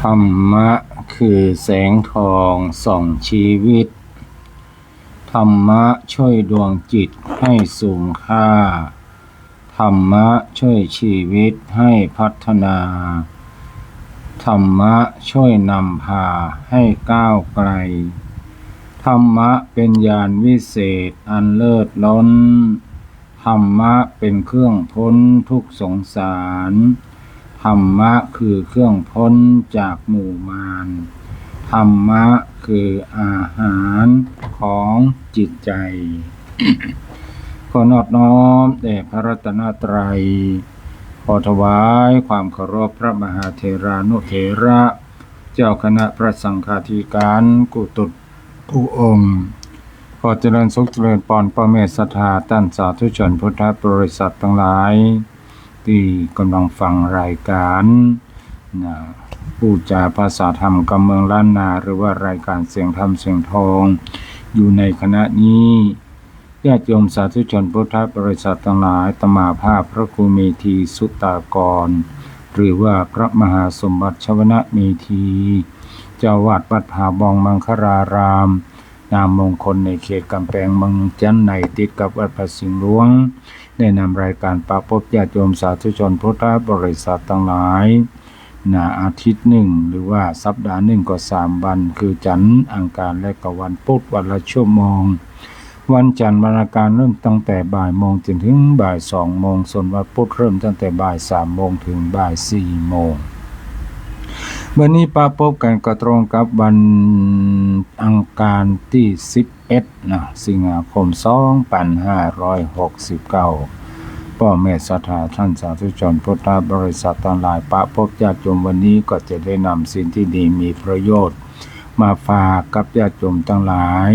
ธรรมะคือแสงทองส่องชีวิตธรรมะช่วยดวงจิตให้สูงค่าธรรมะช่วยชีวิตให้พัฒนาธรรมะช่วยนำพาให้ก้าวไกลธรรมะเป็นญาณวิเศษอันเลิศล้นธรรมะเป็นเครื่องพ้นทุกข์สงสารธรรมะคือเครื่องพ้นจากหมู่มารธรรมะคืออาหารของจิตใจ ขอนอบน้อมแด่พระรัตนตรัยขอถวายความเคารพพระมหาเถรานุเถระเจ้าคณะพระสังฆาธิการกุฏุทุกองค์ขอเจริญสุขเจริญปอนพ่อแม่ศรัทธาท่านสาธุชนพุทธบริษัททั้งหลายที่กำลังฟังรายการผู้จาภาษาธรรมกำเมืองล้านนาหรือว่ารายการเสียงธรรมเสียงทองอยู่ในคณะนี้ญาติโยมสาธุชนพุทธบริษัททั้งหลายตมาภาพพระครูเมธีสุตากรหรือว่าพระมหาสมบัติชวนะเมธีเจ้าวาดวัดผาบองมังคารารามนามมงคลในเขตกำแพงเมืองจันทน์ในติดกับวัดพระสิงห์หลวงได้นำรายการปะพบญาติโยมสาธุชนพุทธบริษัททั้งหลายอาทิตย์หนึ่งหรือว่าสัปดาห์หนึ่งก็3 วันคือจันทร์อังคารและก็วันพุธวันละชั่วโมงวันจันทร์วันอังคารเริ่มตั้งแต่บ่ายโมงจนถึงบ่าย2 โมงส่วนวันพุธเริ่มตั้งแต่บ่าย3 โมงถึงบ่าย4 โมงวันนี้ปะพบกันก็ตรงกับวันอังคารที่11สิงหาคม2569พ่อแม่ศรัทธาท่านสาธุชนพุทธบริษัททั้งหลายปะพบญาติโยมวันนี้ก็จะได้นำสิ่งที่ดีมีประโยชน์มาฝากกับญาติโยมทั้งหลาย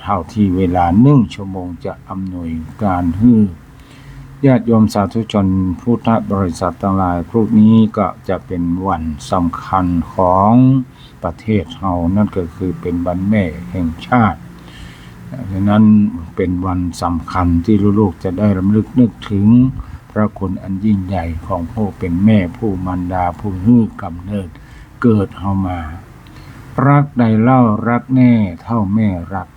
เท่าที่เวลา1 ชั่วโมงจะอำนวยการให้ญาติโยมสาธุชนพุทธบริษัททั้งหลายพรุ่งนี้ก็จะเป็นวันสำคัญของประเทศเรานั่นก็คือเป็นวันแม่แห่งชาติดังนั้นเป็นวันสำคัญที่ลูกๆจะได้รำลึกนึกถึงพระคุณอันยิ่งใหญ่ของผู้เป็นแม่ผู้มารดาผู้ให้กำเนิดเกิดเฮามารักใดเล่ารักแน่เท่าแม่รัก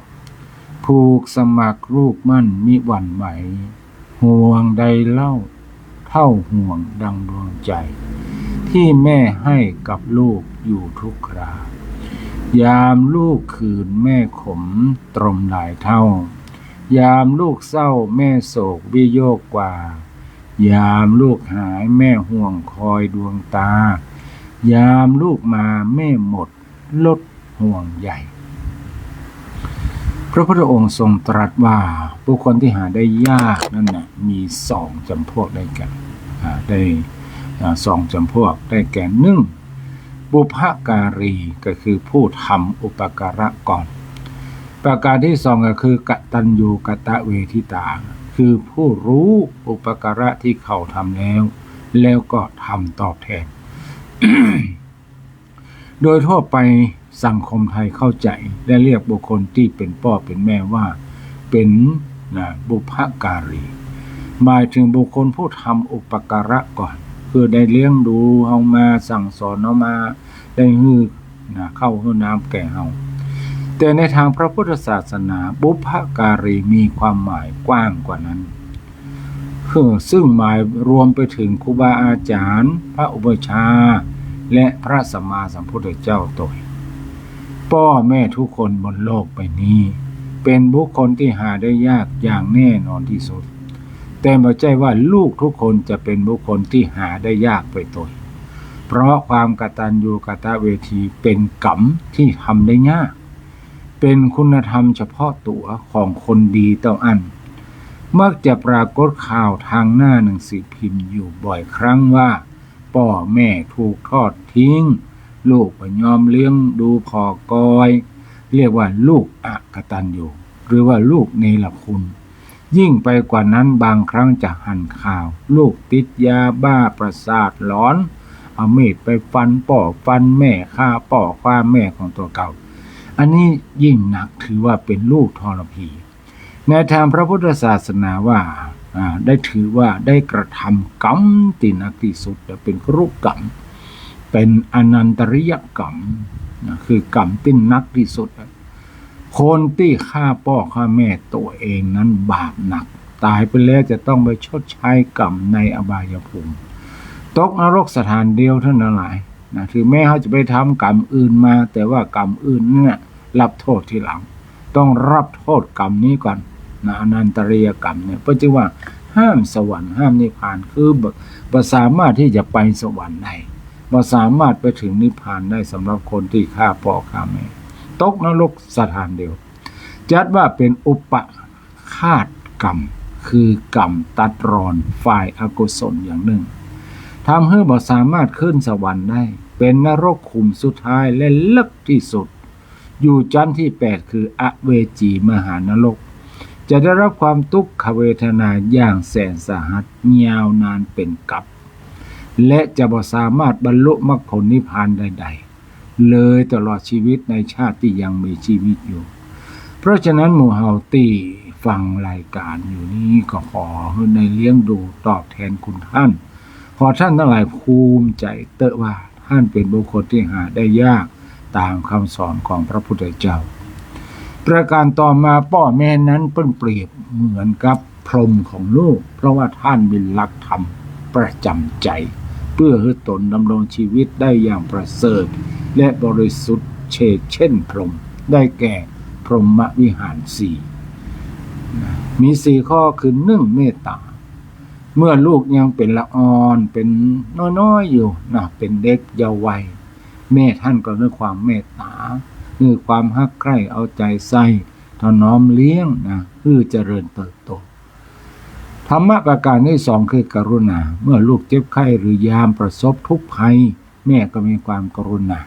ผูกสมัครลูกมั่นมิหวั่นไหวห่วงใดเล่าเท่าห่วงดังดวงใจที่แม่ให้กับลูกอยู่ทุกครายามลูกคืนแม่ขมตรมหลายเท่ายามลูกเศร้าแม่โศกวิโยกกว่ายามลูกหายแม่ห่วงคอยดวงตายามลูกมาแม่หมดลดห่วงใหญ่พระพุทธองค์ทรงตรัสว่าบุคคลที่หาได้ยากนั่นน่ะมี2 จำพวกได้แก่ได้2 จำพวกได้แก่1บุพการีก็คือผู้ทำอุปการะก่อนประการที่2ก็คือกตัญญูกตเวทิตาคือผู้รู้อุปการะที่เขาทำแล้วก็ทำตอบแทน โดยทั่วไปสังคมไทยเข้าใจและเรียกบุคคลที่เป็นพ่อเป็นแม่ว่าเป็นบุพการีหมายถึงบุคคลผู้ทำอุปการะก่อนเพื่อได้เลี้ยงดูเฮามาสั่งสอนเฮามาได้ฮื้อเข้าฮื้อน้ำแก่เฮาแต่ในทางพระพุทธศาสนาบุพการีมีความหมายกว้างกว่านั้นซึ่งหมายรวมไปถึงครูบาอาจารย์พระอุปชาและพระสัมมาสัมพุทธเจ้าตนพ่อแม่ทุกคนบนโลกใบนี้เป็นบุคคลที่หาได้ยากอย่างแน่นอนที่สุดแต่ไม่ใช่ว่าลูกทุกคนจะเป็นบุคคลที่หาได้ยากไปตนเพราะความกตัญญูกตเวทีเป็นกรรมที่ทำได้ยากเป็นคุณธรรมเฉพาะตัวของคนดีเต้าอันมักจะปรากฏข่าวทางหน้าหนังสือพิมพ์อยู่บ่อยครั้งว่าพ่อแม่ถูกทอดทิ้งลูกไม่ยอมเลี้ยงดูพอกอยเรียกว่าลูกอกตัญญูหรือว่าลูกเนรคุณยิ่งไปกว่านั้นบางครั้งจะหันข่าวลูกติดยาบ้าประสาทหลอนเอามีดไปฟันพ่อฟันแม่ฆ่าพ่อฆ่าแม่ของตัวเก่าอันนี้ยิ่งหนักถือว่าเป็นลูกทรพีในทางพระพุทธศาสนาว่าได้ถือว่าได้กระทำกรรมที่หนักที่สุดและเป็นครุกรรม เป็นอนันตริยกรรมนะคือกรรมที่หนักที่สุดคนที่ฆ่าพ่อฆ่าแม่ตัวเองนั้นบาปหนักตายไปแล้วจะต้องไปชดใช้กรรมในอบายภูมิตกนรกสถานเดียวเท่านั้นแหละนะถึงแม้เขาจะไปทำกรรมอื่นมาแต่ว่ากรรมอื่นเนี่ยรับโทษทีหลังต้องรับโทษกรรมนี้ก่อนนะอนันตริยกรรมเนี่ยเพราะฉะนั้นว่าห้ามสวรรค์ห้ามนิพพานคือบ่สามารถที่จะไปสวรรค์ได้บ่สามารถไปถึงนิพพานได้สำหรับคนที่ฆ่าพ่อฆ่าแม่ตกนรกสถานเดียวจัดว่าเป็นอุปฆาตกรรมคือกรรมตัดรอนฝ่ายอกุศลอย่างหนึ่งทำให้บ่สามารถขึ้นสวรรค์ได้เป็นนรกขุมสุดท้ายและลึกที่สุดอยู่ชั้นที่8คืออเวจีมหานรกจะได้รับความทุกขเวทนาอย่างแสนสาหัสยาวนานเป็นกับและจะบ่สามารถบรรลุมรรคผลนิพพานใดๆเลยตลอดชีวิตในชาติที่ยังมีชีวิตอยู่เพราะฉะนั้นหมู่เฮาตีฟังรายการอยู่นี้ก็ขอให้ได้เลี้ยงดูตอบแทนคุณท่านขอท่านทั้งหลายภูมิใจเตอะว่าท่านเป็นบุคคลที่หาได้ยากตามคำสอนของพระพุทธเจ้าประการต่อมาพ่อแม่นั้นเปรียบเหมือนกับพรหมของลูกเพราะว่าท่านมีหลักธรรมประจำใจเพื่อให้ตนดำรงชีวิตได้อย่างประเสริฐและบริสุทธิ์เช่นพรหมได้แก่พรหมวิหาร4มี4ข้อคือ1เมตตาเมื่อลูกยังเป็นละอ่อนเป็นน้อยๆอยู่นะเป็นเด็กเยาว์วัยแม่ท่านก็ด้วยความเมตตาคือความฮักใคร่เอาใจใส่ถนอมเลี้ยงนะเพื่อเจริญเติบโตธรรมะประการที่2คือกรุณาเมื่อลูกเจ็บไข้หรือยามประสบทุกข์ภัยแม่ก็มีความกรุณา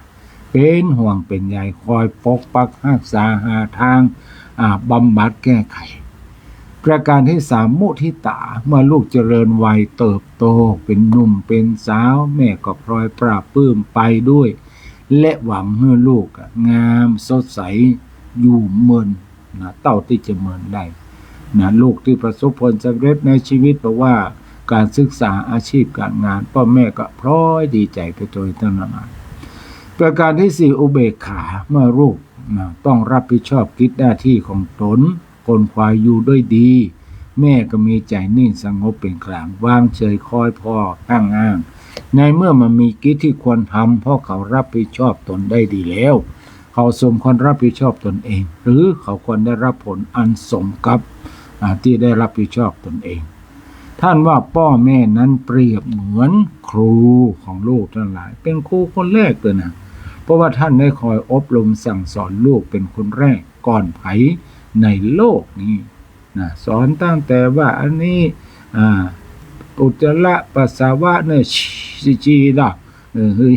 เป็นห่วงเป็นใยคอยปกปักรักษาหาทางบำบัดแก้ไขประการที่3มุทิตาเมื่อลูกเจริญวัยเติบโตเป็นหนุ่มเป็นสาวแม่ก็พลอยปราบปลื้มไปด้วยและหวังให้ลูกงามสดใสอยู่เมินนะเต้าที่จะเมินได้นะลูกที่ประสบผลสำเร็จในชีวิตเพราะว่าการศึกษาอาชีพการงานพ่อแม่ก็พลอยดีใจไปโดยตลอดประการที่4อุเบกขาเมื่อลูกนะต้องรับผิดชอบกิจหน้าที่ของตนคนควายอยู่ด้วยดีแม่ก็มีใจนิ่งสงบเป็นกลางวางเฉยคอยพ่ออ้างในเมื่อมันมีกิจที่ควรทำเพราะเขารับผิดชอบตนได้ดีแล้วเขาสมควรรับผิดชอบตนเองหรือเขาควรได้รับผลอันสมกับที่ได้รับผิดชอบตนเองท่านว่าพ่อแม่นั้นเปรียบเหมือนครูของลูกทั้งหลายเป็นครูคนแรกเลยนะเพราะว่าท่านได้คอยอบรมสั่งสอนลูกเป็นคนแรกก่อนไผในโลกนี้นะสอนตั้งแต่ว่าอันนี้อุจจาระปัสสาวะเนี่ยชีดะเฮ้ย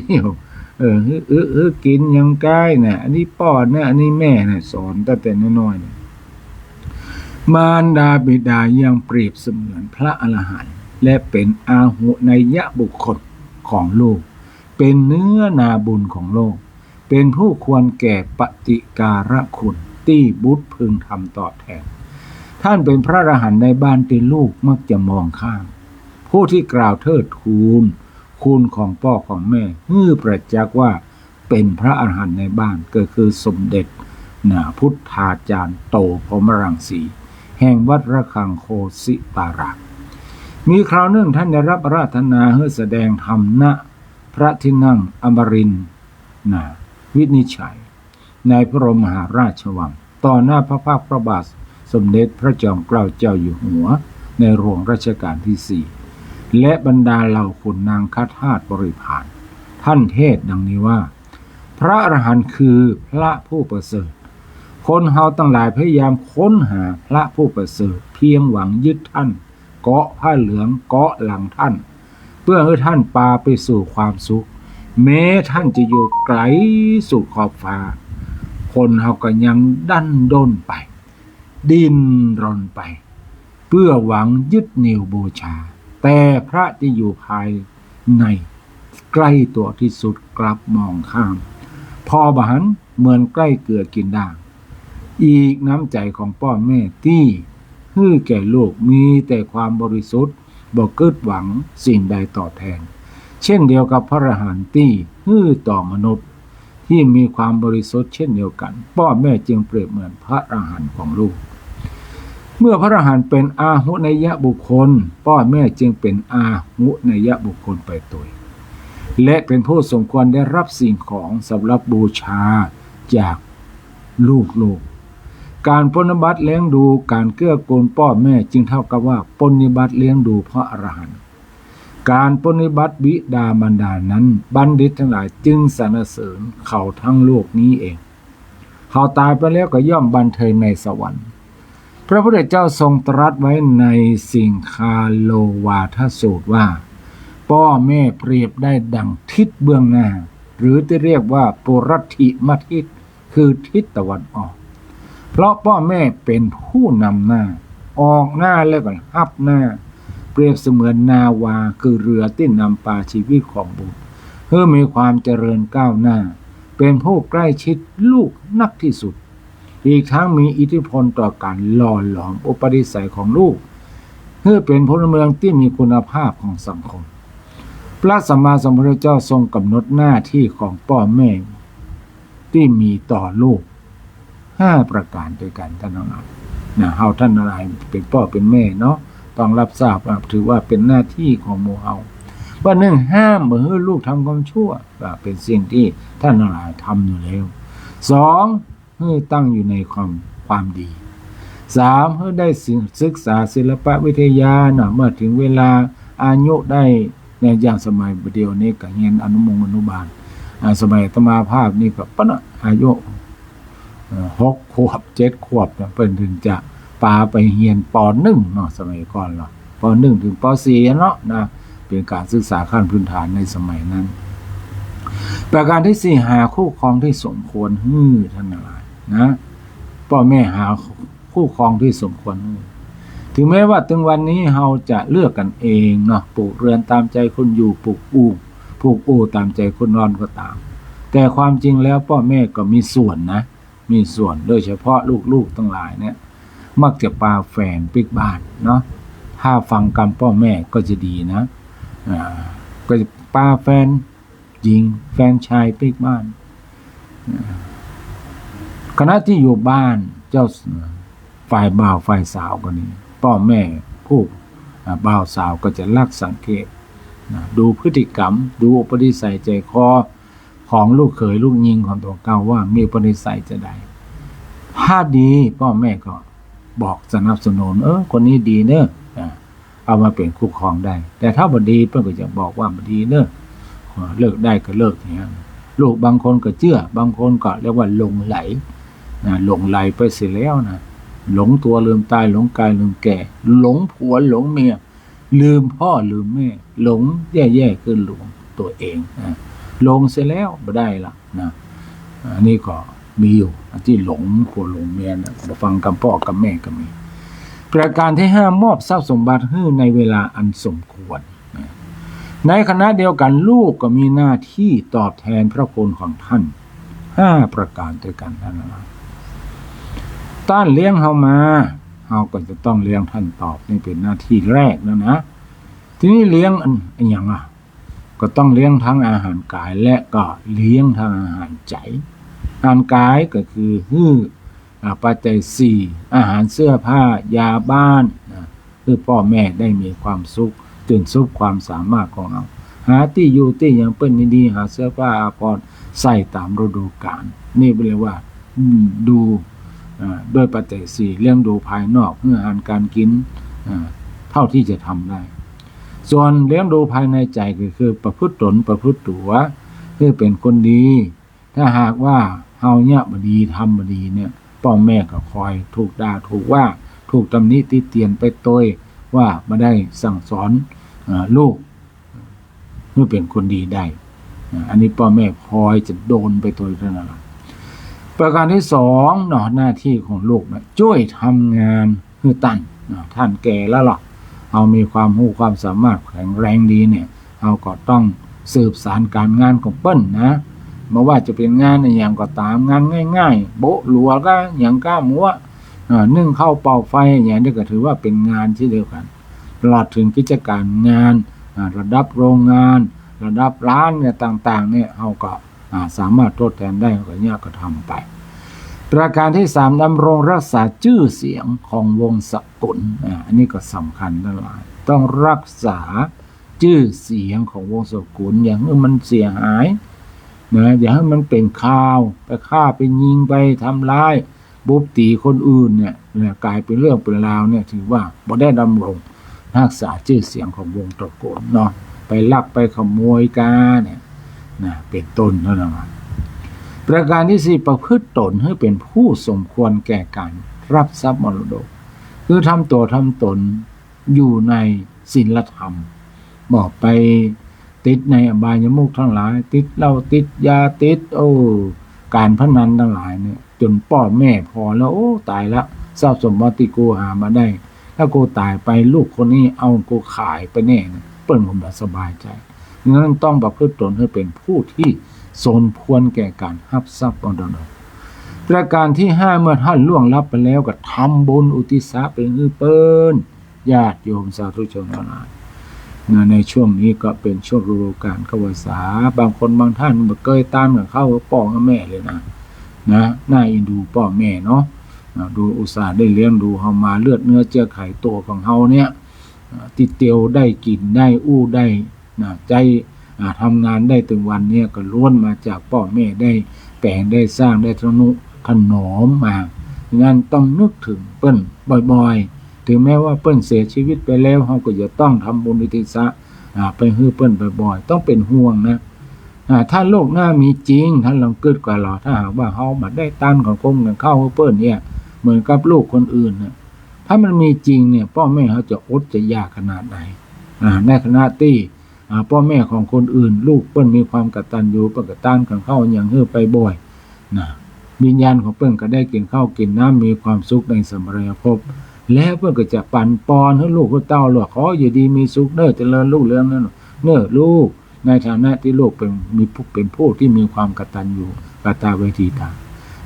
กินยังกายเนี่ยอันนี้ป้อนเนี่ยอันนี้แม่เนี่ยสอนตั้งแต่น้อยๆเนี่ยมารดาบิดายังเปรียบเสมือนพระอรหันต์และเป็นอาหุนัยยะบุคคลของโลกเป็นเนื้อนาบุญของโลกเป็นผู้ควรแก่ปฏิการะคุณที่บุตรพึงทำตอบแทนท่านเป็นพระอรหันต์ในบ้านที่ลูกมักจะมองข้ามผู้ที่กล่าวเทิดทูนคุณของพ่อของแม่ฮือประจักษ์ว่าเป็นพระอรหันต์ในบ้านก็คือสมเด็จพุทธาจารย์โตพรหมรังสีแห่งวัดระฆังโคสิตารามมีคราวหนึ่งท่านได้รับอาราธนาให้แสดงธรรมณพระที่นั่งอมรินทร์วินิจฉัยในพระบรมมหาราชวังต่อหน้าพระภาคพระบาทสมเด็จพระจอมเกล้าเจ้าอยู่หัวในหลวงรัชกาลที่4และบรรดาเหล่าขุนนางข้าทาสบริพารท่านเทศดังนี้ว่าพระอรหันต์คือพระผู้ประเสริฐคนเฮาตั้งหลายพยายามค้นหาพระผู้ประเสริฐเพียงหวังยึดท่านเกาะผ้าเหลืองเกาะหลังท่านเพื่อให้ท่านพาไปสู่ความสุขแม้ท่านจะอยู่ไกลสุดขอบฟ้าคนเฮาก็ยังดันด้นไปดิ้นรนไปเพื่อหวังยึดเหนี่ยวบูชาแต่พระที่อยู่ภายในใกล้ตัวที่สุดกลับมองข้ามพอบหันเหมือนใกล้เกลือกินด่างอีกน้ำใจของพ่อแม่ที่ฮื้อแก่ลูกมีแต่ความบริสุทธิ์บ่คิดหวังสิ่งใดตอบแทน เช่นเดียวกับพระอรหันต์ที่ต่อมนุษย์ที่มีความบริสุทธิ์เช่นเดียวกันพ่อแม่จึงเปรียบเหมือนพระอรหันต์ของลูกเมื่อพระอรหันต์เป็นอาหุนยบุคคลพ่อแม่จึงเป็นอาหุนยบุคคลไปตัวและเป็นผู้สมควรได้รับสิ่งของสำหรับบูชาจากลูกการปฏิบัติเลี้ยงดูการเกื้อกูลพ่อแม่จึงเท่ากับว่าปฏิบัติเลี้ยงดูพระอรหันต์การปฏิบัติบิดามารดานั้นบัณฑิตทั้งหลายจึงสรรเสริญเขาทั้งโลกนี้เองเขาตายไปแล้วก็ย่อมบันเทิงในสวรรค์พระพุทธเจ้าทรงตรัสไว้ในสิงคาโลวาทสูตรว่าพ่อแม่เปรียบได้ดังทิศเบื้องหน้าหรือที่เรียกว่าปุรถิมทิศคือทิศตะวันออกเพราะพ่อแม่เป็นผู้นำหน้าออกหน้าแล้วก็หับหน้าเปรียบเสมือนนาวาคือเรือที่นำพาชีวิตของบุตรเพื่อมีความเจริญก้าวหน้าเป็นผู้ใกล้ชิดลูกนักที่สุดอีกทั้งมีอิทธิพลต่อการหล่อหลอมอุปนิสัยของลูกเพื่อเป็นพลเมืองที่มีคุณภาพของสังคมพระสัมมาสัมพุทธเจ้าทรงกำหนดหน้าที่ของพ่อแม่ที่มีต่อลูก5ประการด้วยกันท่านทั้งหลายนะเฮาท่านทั้งหลายเป็นพ่อเป็นแม่เนาะต้องรับทราบถือว่าเป็นหน้าที่ของหมู่เฮาว่าหนึ่งห้ามบ่ให้ลูกทำความชั่วเป็นสิ่งที่ท่านทั้งหลายทำอยู่แล้ว2ให้ตั้งอยู่ในความดี3ให้ได้ศึกษาศิลปวิทยาเมื่อถึงเวลาอายุได้ในอย่างสมัยเดียวนี้ก็เรียนอนุบาลสมัยอาตมาภาพนี่ก็ปะอายุ6 ขวบ 7 ขวบเพิ่นถึงจะปาไปเรียนป .1 เนาะสมัยก่อนเนาะป .1 ถึงป .4 เนาะนะเป็นการศึกษาขั้นพื้นฐานในสมัยนั้นประการที่4หาคู่ครองที่สมควรท่านทั้งหลายนะพ่อแม่หาคู่ครองที่สมควรถึงแม้ว่าถึงวันนี้เราจะเลือกกันเองเนาะปลูกเรือนตามใจคนอยู่ปลูกอู่ตามใจคนนอนก็ตามแต่ความจริงแล้วพ่อแม่ก็มีส่วนนะมีส่วนโดยเฉพาะลูกๆทั้งหลายเนี่ยมักจะปาแฟนปิกบ้านเนาะถ้าฟังคำพ่อแม่ก็จะดีนะก็จะปาแฟนหญิงแฟนชายปิกบ้านขณะที่อยู่บ้านเจ้าฝ่ายบ่าวฝ่ายสาวก็นี้พ่อแม่ผู้บ่าวสาวก็จะลักสังเกตดูพฤติกรรมดูอุปนิสัยใจคอของลูกเขยลูกยิงของตัวเก่าว่ามีอุปนิสัยจะได้ถ้าดีพ่อแม่ก็บอกสนับสนุนคนนี้ดีเนอะเอามาเป็นคู่ครองได้แต่ถ้าบ่ดีเพิ่นก็จะบอกว่าบ่ดีเนอะเลิกได้ก็เลิกอย่างนั้นลูกบางคนก็เชื่อบางคนก็เรียกว่าหลงไหลหลงไหลไปเสียแล้วนะหลงตัวลืมตายหลงกายลืมแก่หลงผัวหลงเมียลืมพ่อลืมแม่หลงแย่ๆคือหลงตัวเองหลงเสียแล้วบ่ได้ละนะอันนี้ก็มีอยู่ที่หลงผัวหลงเมียนะฟังคำพ่อกับแม่ก็มีประการที่5มอบทรัพย์สมบัติให้ในเวลาอันสมควรในขณะเดียวกันลูกก็มีหน้าที่ตอบแทนพระคุณของท่าน5ประการด้วยกันนั่นแหละต้านเลี้ยงเฮามาเฮาก็จะต้องเลี้ยงท่านตอบนี่เป็นหน้าที่แรกแล้วนะทีนี้เลี้ยงอันอย่างก็ต้องเลี้ยงทั้งอาหารกายและก็เลี้ยงทั้งอาหารใจอาหารกายก็คือปัจจัย4อาหารเสื้อผ้ายาบ้านคือพ่อแม่ได้มีความสุขตื่นสุขความสามารถของเราหาที่อยู่ที่ยังเปิ้นดีหาเสื้อผ้าอาภรณ์ใส่ตามฤดูกาลนี่เรียกว่าดูด้วยปัจจัย4เลี้ยงดูภายนอกเพื่ออาหารการกินเท่าที่จะทำได้ส่วนเลี้ยงดูภายในใจก็คือประพฤติตนประพฤติตัวคือเป็นคนดีถ้าหากว่าเฮาเนี่ยบ่ดีทำบ่ดีเนี่ยพ่อแม่ก็คอยถูกด่าถูกว่าถูกตำหนิติเตียนไปตัวว่าบ่ได้สั่งสอนลูกเมื่อเป็นคนดีได้อันนี้พ่อแม่คอยจะโดนไปตัวเท่านั้นประการที่2เนาะหน้าที่ของลูกช่วยทำงานคือท่านแก่แล้วหรอกเอามีความรู้ความสามารถแข็งแรงดีเนี่ยเอาก็ต้องสืบสานการงานของเปิ้นนะไม่ว่าจะเป็นงานอย่างก็ตามงานง่ายๆโบ๊ะหลัวก็อย่างก้ามัวนึ่งข้าวเป่าไฟอย่างนี้ก็ถือว่าเป็นงานที่เดียวกันตลอดถึงกิจการงานระดับโรงงาน ระดับล้านเนี่ยต่างๆเนี่ยเราก็สามารถทดแทนได้ก็เนี่ยก็ทำไปประการที่3ดำรงรักษาชื่อเสียงของวงสกุลอันนี้ก็สำคัญทั้งหลายต้องรักษาชื่อเสียงของวงสกุลอย่างให้มันเสียหายนะอย่าให้มันเป็นข่าวไปฆ่าไปยิงไปทำร้ายบุบตีคนอื่นเนี่ยกลายเป็นเรื่องเป็นราวเนี่ยถือว่าบ่ได้ดำรงรักษาชื่อเสียงของวงตระกูลเนาะไปลักไปขโมยกาเนี่ยนะเป็นต้นเท่านั้นประการที่4ประพฤติตนให้เป็นผู้สมควรแก่การรับทรัพย์มรดกคือทำตัวทำตนอยู่ในศีลธรรมบอกไปติดในอบายมุขทั้งหลายติดเหล้าติดยาติดการพนันทั้งหลายเนี่ยจนพ่อแม่พอแล้วตายแล้วทรัพย์สมบัติกูหามาได้ถ้ากูตายไปลูกคนนี้เอากูขายไปแน่นะเปิ้นผมสบายใจงั้นต้องประพฤติตนให้เป็นผู้ที่สมควรแก่การรับทรัพย์มรดกประการที่5เมื่อท่านล่วงลับไปแล้วก็ทำบุญอุทิศเป็นเปิ้นญาติโยมสาธุชนทั้งหลายในช่วงนี้ก็เป็นช่วงฤดูกาลเข้าพรรษาบางคนบางท่านบ่เคยตามกับเข้าพ่อกับแม่เลยนะน่าเอ็นดูพ่อแม่เนาะดูอุตส่าห์ได้เลี้ยงดูเฮามาเลือดเนื้อเจือไขตัวของเฮาเนี่ยติดเตียวได้กินได้อู้ได้ใจทำงานได้ถึงวันนี้ก็ล้วนมาจากพ่อแม่ได้แปลงได้สร้างได้ทนุถนอมมางั้นต้องนึกถึงเปิ้นบ่อยๆถึงแม้ว่าเปิ้นเสียชีวิตไปแล้วเฮาก็จะต้องทำบุญอุทิศไปให้เปิ้นบ่อยๆต้องเป็นห่วงนะถ้าโลกหน้ามีจริงท่านลองคิดก่อนหรอถ้าหากว่าเฮามาได้ตันของคงกันเข้าเปิ้นเนี่ยเหมือนกับลูกคนอื่นเนี่ยถ้ามันมีจริงเนี่ยพ่อแม่เขาจะอดจะยากขนาดไหนในขณะที่พ่อแม่ของคนอื่นลูกเปิ้นมีความกตัญญูกตัญกันเข้าอย่างเฮือไปบ่อยวิญญาณของเปิ้นก็ได้กินข้าวกินน้ำมีความสุขในสมรภพแล้วเปิ้นก็จะปั่นปอนให้ลูกให้เต้าขออยู่ดีมีสุขเด้อเจริญรุ่งเรืองนั่นเน้อลูกในฐานะที่ลูกเป็นผู้ที่มีความกตัญญูกตเวทีตา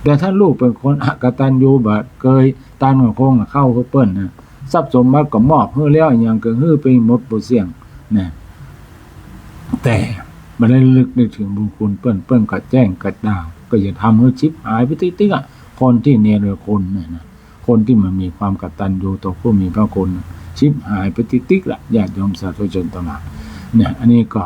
แต่ถ้าลูกเป็นคนอกตัญญูบ่เคยตันของคงเข้าเปิ้นนะทรัพย์สมบัติก็มอบให้แล้วอย่างก็ฮื้อไปหมดบ่เสี่ยงนะแต่บ่ได้ลึกนึกถึงบุญคุณเปิ้นก็แจ้งกระดาวก็อย่าทำให้ชิบหายไปติ๊กๆคนที่เนรคุณเนี่ยนะคนที่มันมีความกตัญญูต่อผู้มีพระคุณชิบหายไปติ๊กๆล่ะญาติโยมสาธุชนทั้งหลายเนี่ยอันนี้ก็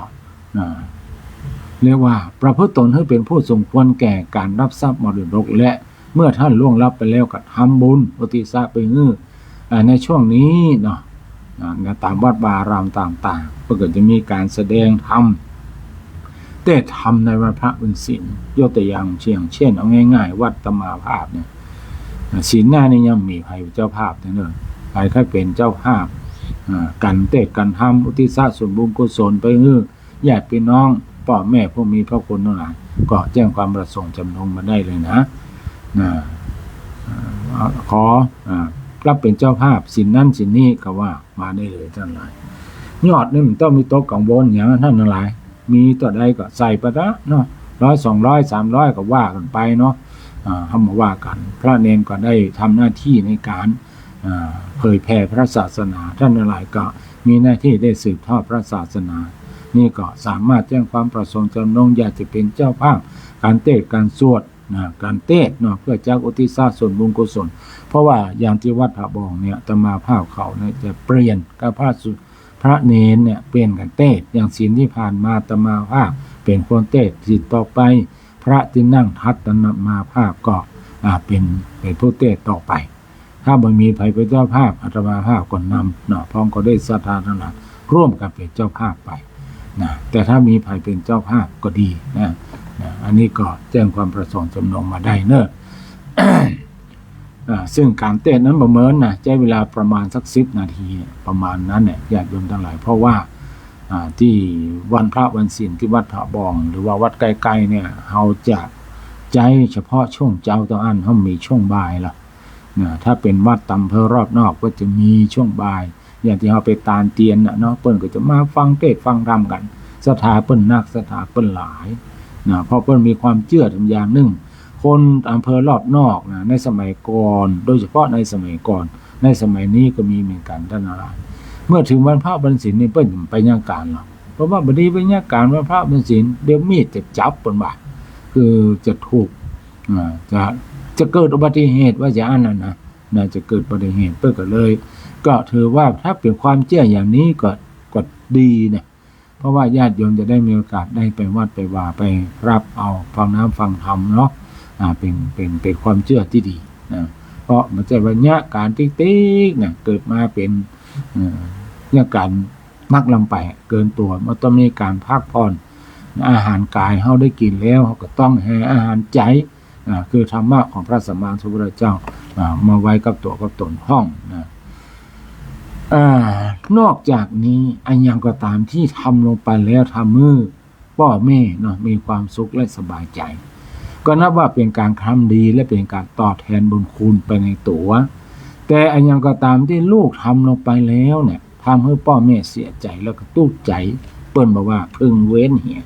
เรียกว่าประพฤติตนให้เป็นผู้สมควรแก่การรับทรัพย์มรดกและเมื่อท่านล่วงลับไปแล้วก็ทำบุญอุทิศไปในช่วงนี้เนาะตามวัดวาอารามต่างๆก็จะมีการแสดงธรรมแต่ทำในวันพระวันศีลยกตัวอย่างเช่นเอาง่ายๆวัดตมาภาพเนี่ยศีลหน้านี่ยังมีใครเจ้าภาพเนี่ยใครค่อยเป็นเจ้าภาพกันเตะกันทำอุทิศส่วนบุญกุศลไปญาติพี่น้องพ่อแม่ผู้มีพระคุณทั้งหลายก็แจ้งความประสงค์จำนงมาได้เลยนะขอรับเป็นเจ้าภาพสินนั่นสินนี้ก็ว่ามาได้เลยท่านหลายยอดนี่มันต้องมีโต๊ะกังวลอย่างท่านทั้งหลายมีตัวใดก็ใส่ไปละเนาะ100 200 300ก็ว่ากันไปเนาะทำมาว่ากันพระเนนก็ได้ทำหน้าที่ในการเผยแผ่พระศาสนาท่านทั้งหลายก็มีหน้าที่ได้สืบทอดพระศาสนานี่ก็สามารถแจ้งความประสงค์จำนงอยากจะเป็นเจ้าภาพการเทศน์การสวดการเทศน์เนาะเพื่อจักอุทิศส่วนบุญกุศลเพราะว่าอย่างที่วัดผาบองเนี่ยตมาภาพเขาเนี่ยจะเปลี่ยนกับพระเนนเนี่ยเปลี่ยนกันเทศน์อย่างศีลที่ผ่านมาตมาภาพเป็นคนเทศน์ศีลต่อไปพระที่นั่งทัตตมาภาพก็เป็นผู้เทศน์ต่อไปถ้าบ่มีใครเป็นเจ้าภาพอาตมาภาพก็นำเนาะพร้อมก็ได้ศรัทธาทั้งหลายร่วมกันเป็นเจ้าภาพไปแต่ถ้ามีใครเป็นเจ้าภาพก็ดีอันนี้ก็แจ้งความประสงค์จำนงมาได้เนอะ ซึ่งการเต้นนั้นประเมินใช้เวลาประมาณสัก10 นาทีประมาณนั้นเนี่ยญาติโยมทั้งหลายเพราะว่าที่วันพระวันศีลที่วัดผาบองหรือว่าวัดไกลๆเนี่ยเราจะใจเฉพาะช่วงเจ้าตัวอันเขามีช่วงบ่ายละถ้าเป็นวัดตำเภอรอบนอกก็จะมีช่วงบ่ายอย่างที่เราไปตาลเตียนเนาะเปิ้นก็จะมาฟังเทศน์ฟังธรรมกันศรัทธาเปิ้นนักศรัทธาเปิ้นหลายเพราะเปิ้นมีความเชื่ออย่างหนึ่งคนอำเภอรอบนอกในสมัยก่อนโดยเฉพาะในสมัยก่อนในสมัยนี้ก็มีเหมือนกันท่านอะไรเมื่อถึงวันพระวันศีลนี่เปิ้นไปย่างการหรอก เพราะว่าบดีวิญญาการว่าพระเป็นศีลเดี๋ยวมีดจะจับเปิ้นว่าคือจะถูกจะเกิดอุบัติเหตุว่าจะอันนั้นนะจะเกิดอุบัติเหตุเปิ้นก็เลย ก็ถือว่าถ้าเป็นความเชื่ออย่างนี้ก็ดีเนี่ยเพราะว่าญาติโยมจะได้มีโอกาสได้ไปวัดไปว่าไปรับเอาฟังน้ำฟังธรรมเนาะเป็นความเชื่อที่ดีนะเพราะมันจะว่าญาการติ๊กๆเนี่ยเกิดมาเป็นญาการมักลำไปเกินตัวมันต้องมีการพักผ่อนอาหารกายเฮาได้กินแล้วเฮาก็ต้องให้อาหารใจคือธรรมะของพระสัมมาสัมพุทธเจ้ามาไว้กับตัวกับตนห้องนะนอกจากนี้อันยังก็ตามที่ทำลงไปแล้วทำมือพ่อแม่เนาะมีความสุขและสบายใจก็นับว่าเป็นการทำดีและเป็นการตอบแทนบุญคุณไปในตัวแต่อันยังก็ตามที่ลูกทำลงไปแล้วเนี่ยทำให้พ่อแม่เสียใจแล้วก็ตุ้ใจเปิ้นบอกว่าพึงเว้นเหีย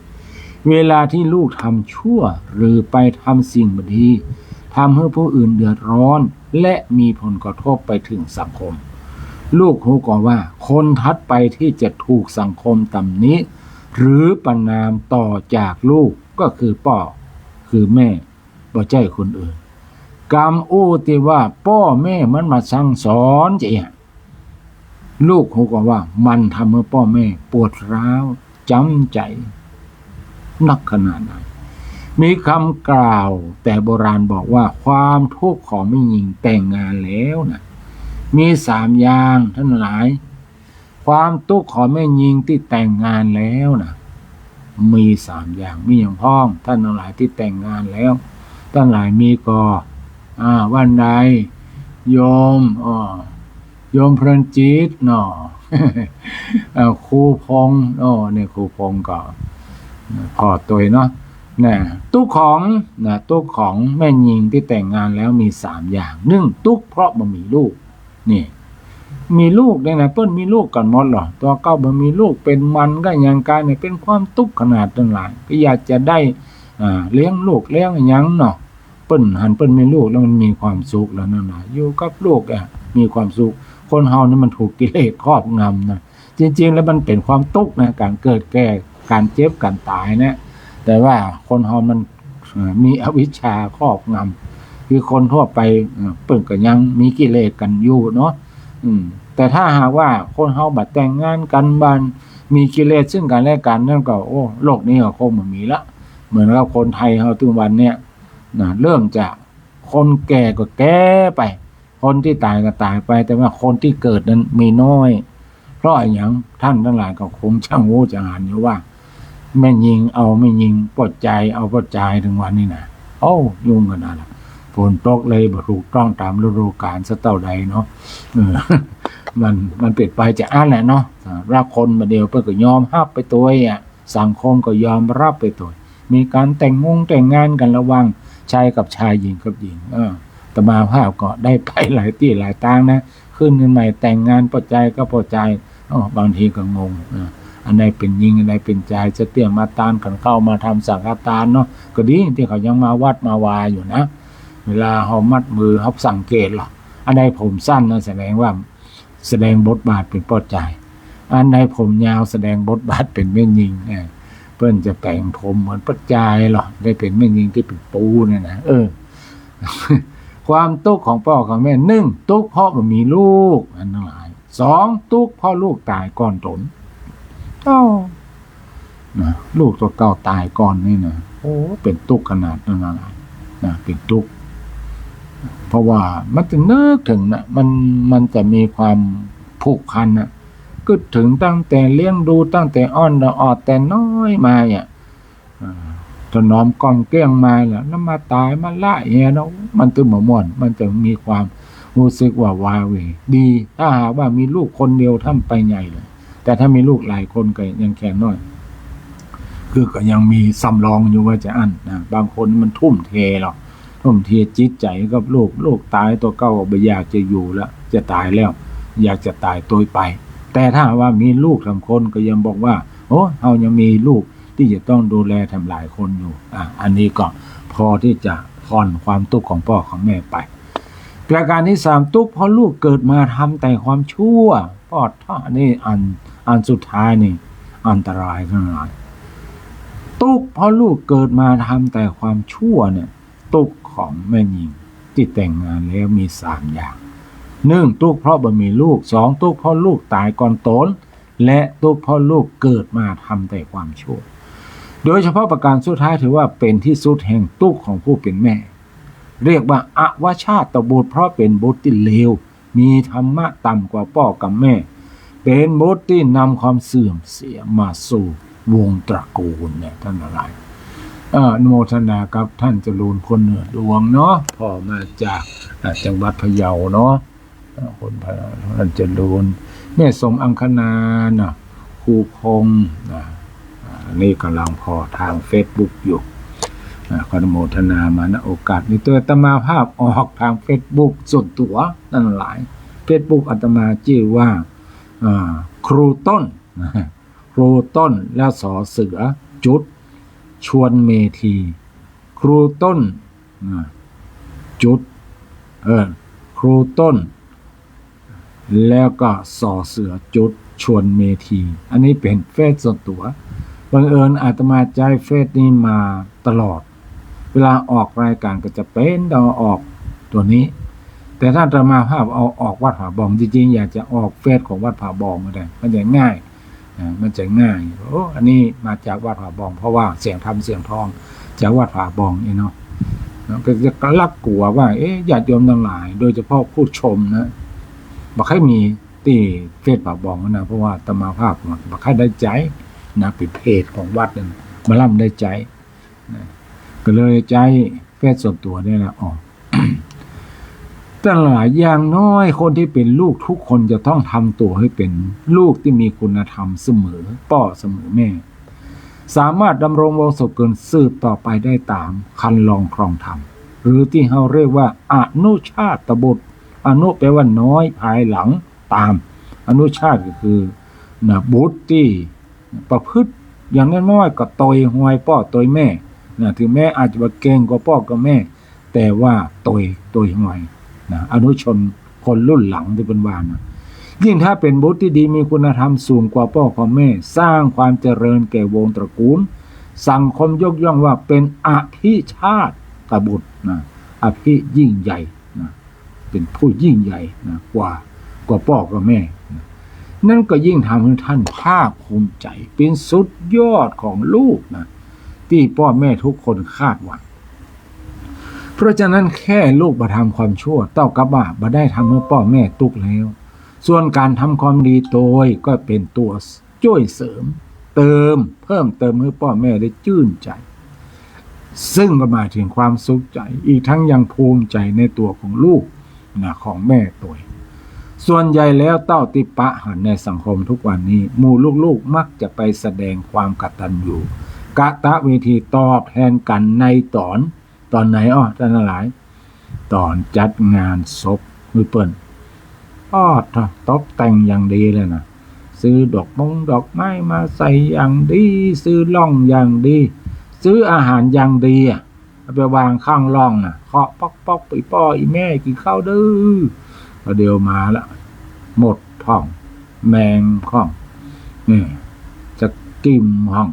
เวลาที่ลูกทำชั่วหรือไปทำสิ่งไม่ดีทำให้ผู้อื่นเดือดร้อนและมีผลกระทบไปถึงสังคมลูกรู้ก่อนว่าคนทัดไปที่จะถูกสังคมตำหนิหรือประณามต่อจากลูกก็คือพ่อคือแม่บ่ใช่คนอื่นกรรมอู้ที่ว่าพ่อแม่มันมาสั่งสอนจะลูกรู้ก่อนว่ามันทำให้พ่อแม่ปวดร้าวจำใจนักขนาดไหนมีคำกล่าวแต่โบราณบอกว่าความทุกข์ของแม่หญิงแต่งงานแล้วนะมี3อย่างท่านหลายความทุกข์ของแม่หญิงที่แต่งงานแล้วนะมี3อย่างมีอย่างพ้องท่านหลายที่แต่งงานแล้วท่านหลายมีก็วันใดโยมเพลินจิตเนาะ ครูพงเนี่ยครูพงก็พอตัวเนาะนะทุกข์ของแม่หญิงที่แต่งงานแล้วมี3อย่าง1ทุกข์เพราะบ่มีลูกนี่มีลูกได้นะเปิ้นมีลูกกันหมดหรอตัวเก้าบ่มีลูกเป็นมันก็ยังกายเนี่ยเป็นความทุกข์ขนาดตั้งหลายก็อยากจะได้เลี้ยงลูกเลี้ยงหยังเนาะเปิ้นมีลูกแล้วมันมีความสุขแล้วนั่นน่ะอยู่กับลูกมีความสุขคนเฮานี่มันถูกกิเลสครอบงำนะจริงๆแล้วมันเป็นความทุกข์นะการเกิดแก่การเจ็บการตายนะแต่ว่าคนเฮามันมีอวิชชาครอบงำคือคนทั่วไปเปิ้นก็ยังมีกิเลสกันอยู่เนาะแต่ถ้าหากว่าคนเฮาบัดแต่งงานกันบ้านมีกิเลสซึ่งกันและกันนั่นก็โลกนี้ก็คงบ่มีละเหมือนกับคนไทยเฮาถึงวันเนี้ยเริ่มจากคนแก่ก็แก่ไปคนที่ตายก็ตายไปแต่ว่าคนที่เกิดนั้นมีน้อยเพราะอย่างท่านทั้งหลายก็คงช่างรู้จังหันอยู่ว่าแม่ยิงเอาไม่ยิงปลดใจเอาปลดใจถึงวันนี้นะยุ่งกันอะไรฝนตกเลยบ่ถูกต้องตามฤดูกาลซะเท่าใดเนาะมันเปลี่ยนไปจากอันแหละเนาะรักคนมาเดียวเพิ่นก็ยอมรับไปตัวสังคมก็ยอมรับไปตัวมีการแต่งงานกันระหว่างชายกับชายหญิงกับหญิงตมาภาพก็ได้ไปหลายที่หลายทางนะขึ้นเงินใหม่แต่งงานพอใจก็พอใจบางทีก็งงอันใดเป็นหญิงอันใดเป็นชายจะเตี้ยมาตานกันเข้ามาทำสังฆทานเนาะก็ดีที่เขายังมาวัดมาวาอยู่นะเวลาเขามัดมือเขาสังเกตหรออันใดผมสั้นนะแสดงว่าแสดงบทบาทเป็นพอใจอันใดผมยาวแสดงบทบาทเป็นแม่หญิงเพิ่นจะแต่งผมเหมือนพอใจหรอได้เป็นแม่หญิงที่เป็นปูเนี่ยนะความทุกข์ของพ่อของแม่1ทุกข์เพราะมันมีลูกอันทั้งหลาย2ทุกข์เพราะลูกตายก่อนตนลูกตัวเก่าตายก่อนนี่นะเป็นทุกข์ขนาดนั้นอะไรเป็นทุกข์เพราะว่ามันจะนึกถึงนะมันจะมีความผูกพันนะก็ถึงตั้งแต่เลี้ยงดูตั้งแต่อ้อนออดแต่น้อยมาถนอมกล่อมเกลี้ยงมาแล้วมาตายมาละเนาะมันตึงหมม่วนมันจะมีความรู้สึกว่าวาเวดีถ้าหากว่ามีลูกคนเดียวทำไปใหญ่เลยแต่ถ้ามีลูกหลายคนก็ยังแค่น้อยคือก็ยังมีสำรองอยู่ว่าจะอั้นนะบางคนมันทุ่มเทหรอกทุ่มเทจิตใจกับลูกตายตัวเก่าบ่อยากจะอยู่แล้วจะตายแล้วอยากจะตายตัวไปแต่ถ้าว่ามีลูก2คนก็ยังบอกว่าเฮายังมีลูกที่จะต้องดูแลทำหลายคนอยู่อันนี้ก็พอที่จะผ่อนความทุกข์ของพ่อของแม่ไปประการที่3ทุกข์เพราะลูกเกิดมาทำแต่ความชั่วพ่อท่านี่อันสุดท้ายนี่ อันตรายทั้งหลายทุกข์เพราะลูกเกิดมาทำแต่ความชั่วเนี่ยทุกข์ของแม่หญิงที่แต่งงานแล้วมี3 อย่าง1ทุกข์เพราะบ่มีลูก2ทุกข์เพราะลูกตายก่อนโตนและทุกข์เพราะลูกเกิดมาทำแต่ความชั่วโดยเฉพาะประการสุดท้ายถือว่าเป็นที่สุดแห่งทุกข์ของผู้เป็นแม่เรียกว่าอวชาตบุตรเพราะเป็นบุตรที่เลวมีธรรมะต่ำกว่าพ่อกับแม่เป็นบุตรที่นำความเสื่อมเสียมาสู่วงตระกูลเนี่ยท่านอะไรอนุโมทนากับท่านจรูนคนเหนือดวงเนาะพ่อมาจากจังหวัดพะเยาเนาะคนพะเยาท่านจรูนแม่สมอังคณานะครูคงนะนี่กำลังพอทาง Facebook อยู่ขออนุโมทนามาณโอกาสนี้ตัวอาตมาภาพออกทาง Facebook ส่วนตัวนั่นหลาย Facebook อาตมาชื่อว่าครูต้นครูต้นและสอเสือจุดชวนเมธีครูต้นจุดครูต้นแล้วก็สอเสือจุดชวนเมธีอันนี้เป็นเฟซส่วนตัวบังเอิญอาตมาใจเฟซนี้มาตลอดเวลาออกรายการก็จะเป็นเราออกตัวนี้แต่ถ้าอาตมาภาพเอาออกวัดผาบองจริงๆอยากจะออกเฟซของวัดผาบองก็ได้มันจะง่ายอันนี้มาจากวัดผาบองเพราะว่าเสียงธรรมเสียงทองจากวัดผาบองนี่เนาะก็จะลักกลัวว่าญาติโยมทั้งหลายโดยเฉพาะผู้ชมนะบ่ค่อยมีที่เฟซผาบองนะเพราะว่าอาตมาภาพบ่ค่อยได้ใจนะเป็นเพจของวัดนั่นมาล่ำได้ใจนะก็เลยใจเฟซส่วนตัวนี่แหละออก แต่หลายอย่างน้อยคนที่เป็นลูกทุกคนจะต้องทำตัวให้เป็นลูกที่มีคุณธรรมเสมอพ่อเสมอแม่สามารถดำรงวงศกลสืบต่อไปได้ตามคันลองครองธรรมหรือที่เขาเรียกว่าอนุชาตบุตรอนุแปลว่าน้อยภายหลังตามอนุชาติก็คือบุตรที่ประพฤติอย่างน้อยๆก็ตอยหวยพ่อตอยแม่ถึงแม้อาจจะเก่งกว่าพ่อกับแม่แต่ว่าตอยหวยอนุชนคนรุ่นหลังที่เป็นวานยิ่งถ้าเป็นบุตรที่ดีมีคุณธรรมสูงกว่าพ่อกับแม่สร้างความเจริญแก่วงตระกูลสังคมยกย่องว่าเป็นอภิชาติบุตรอภิยิ่งใหญ่เป็นผู้ยิ่งใหญ่กว่าพ่อกับแม่นั่นก็ยิ่งทำให้ท่านภาคภูมิใจเป็นสุดยอดของลูกที่พ่อแม่ทุกคนคาดหวังเพราะฉะนั้นแค่ลูกมาทำความชั่วเต้ากับว่าบ่ได้ทำให้พ่อแม่ตุกแล้วส่วนการทำความดีโดยก็เป็นตัวช่วยเสริมเพิ่มเติมให้พ่อแม่ได้ชื่นใจซึ่งก็หมายถึงความสุขใจอีกทั้งยังภูมิใจในตัวของลูกของแม่ตัวส่วนใหญ่แล้วเต้าติปะหันในสังคมทุกวันนี้หมู่ลูกๆมักจะไปแสดงความกตัญญูกตเวทีตอบแทนกันในตอนไหนท่านหลายตอนจัดงานศพมือเปิ้นตบแต่งอย่างดีเลยนะซื้อดอกไม้มาใส่อย่างดีซื้อล่องอย่างดีซื้ออาหารอย่างดีเอาไปวางข้างล่องเคาะป๊อกไปป้ออีแม่กินข้าวดื้อเดี๋ยวมาละหมดท้องแมงห้องนี่จะกิมห้อง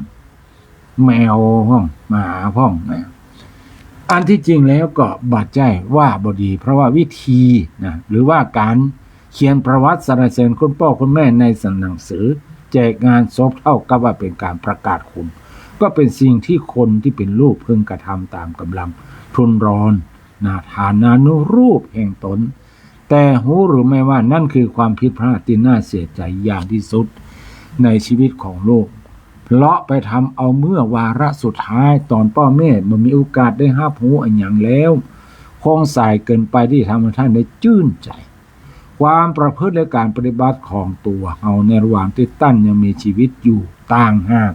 แมวห้องหมาห้องอันที่จริงแล้วก็บาดใจว่าบดีเพราะว่าวิธีหรือว่าการเขียนประวัติสรรเสริญคุณพ่อคุณแม่ในหนังสือแจกงานศพเท่ากับว่าเป็นการประกาศคุณก็เป็นสิ่งที่คนที่เป็นลูกพึงกระทำตามกำลังทุนร้อนฐานานุรูปแห่งตนแต่รู้หรือไม่ว่านั่นคือความผิดพลาดที่น่าเสียใจอย่างที่สุดในชีวิตของลูกเพราะไปทำเอาเมื่อวาระสุดท้ายตอนพ่อแม่มันมีโอกาสได้รับรู้อันอย่างแล้วคงสายเกินไปที่ทำให้ท่านได้ชื่นใจความประพฤติและการปฏิบัติของตัวเอาในระหว่างที่ตั้นยังมีชีวิตอยู่ต่างหาก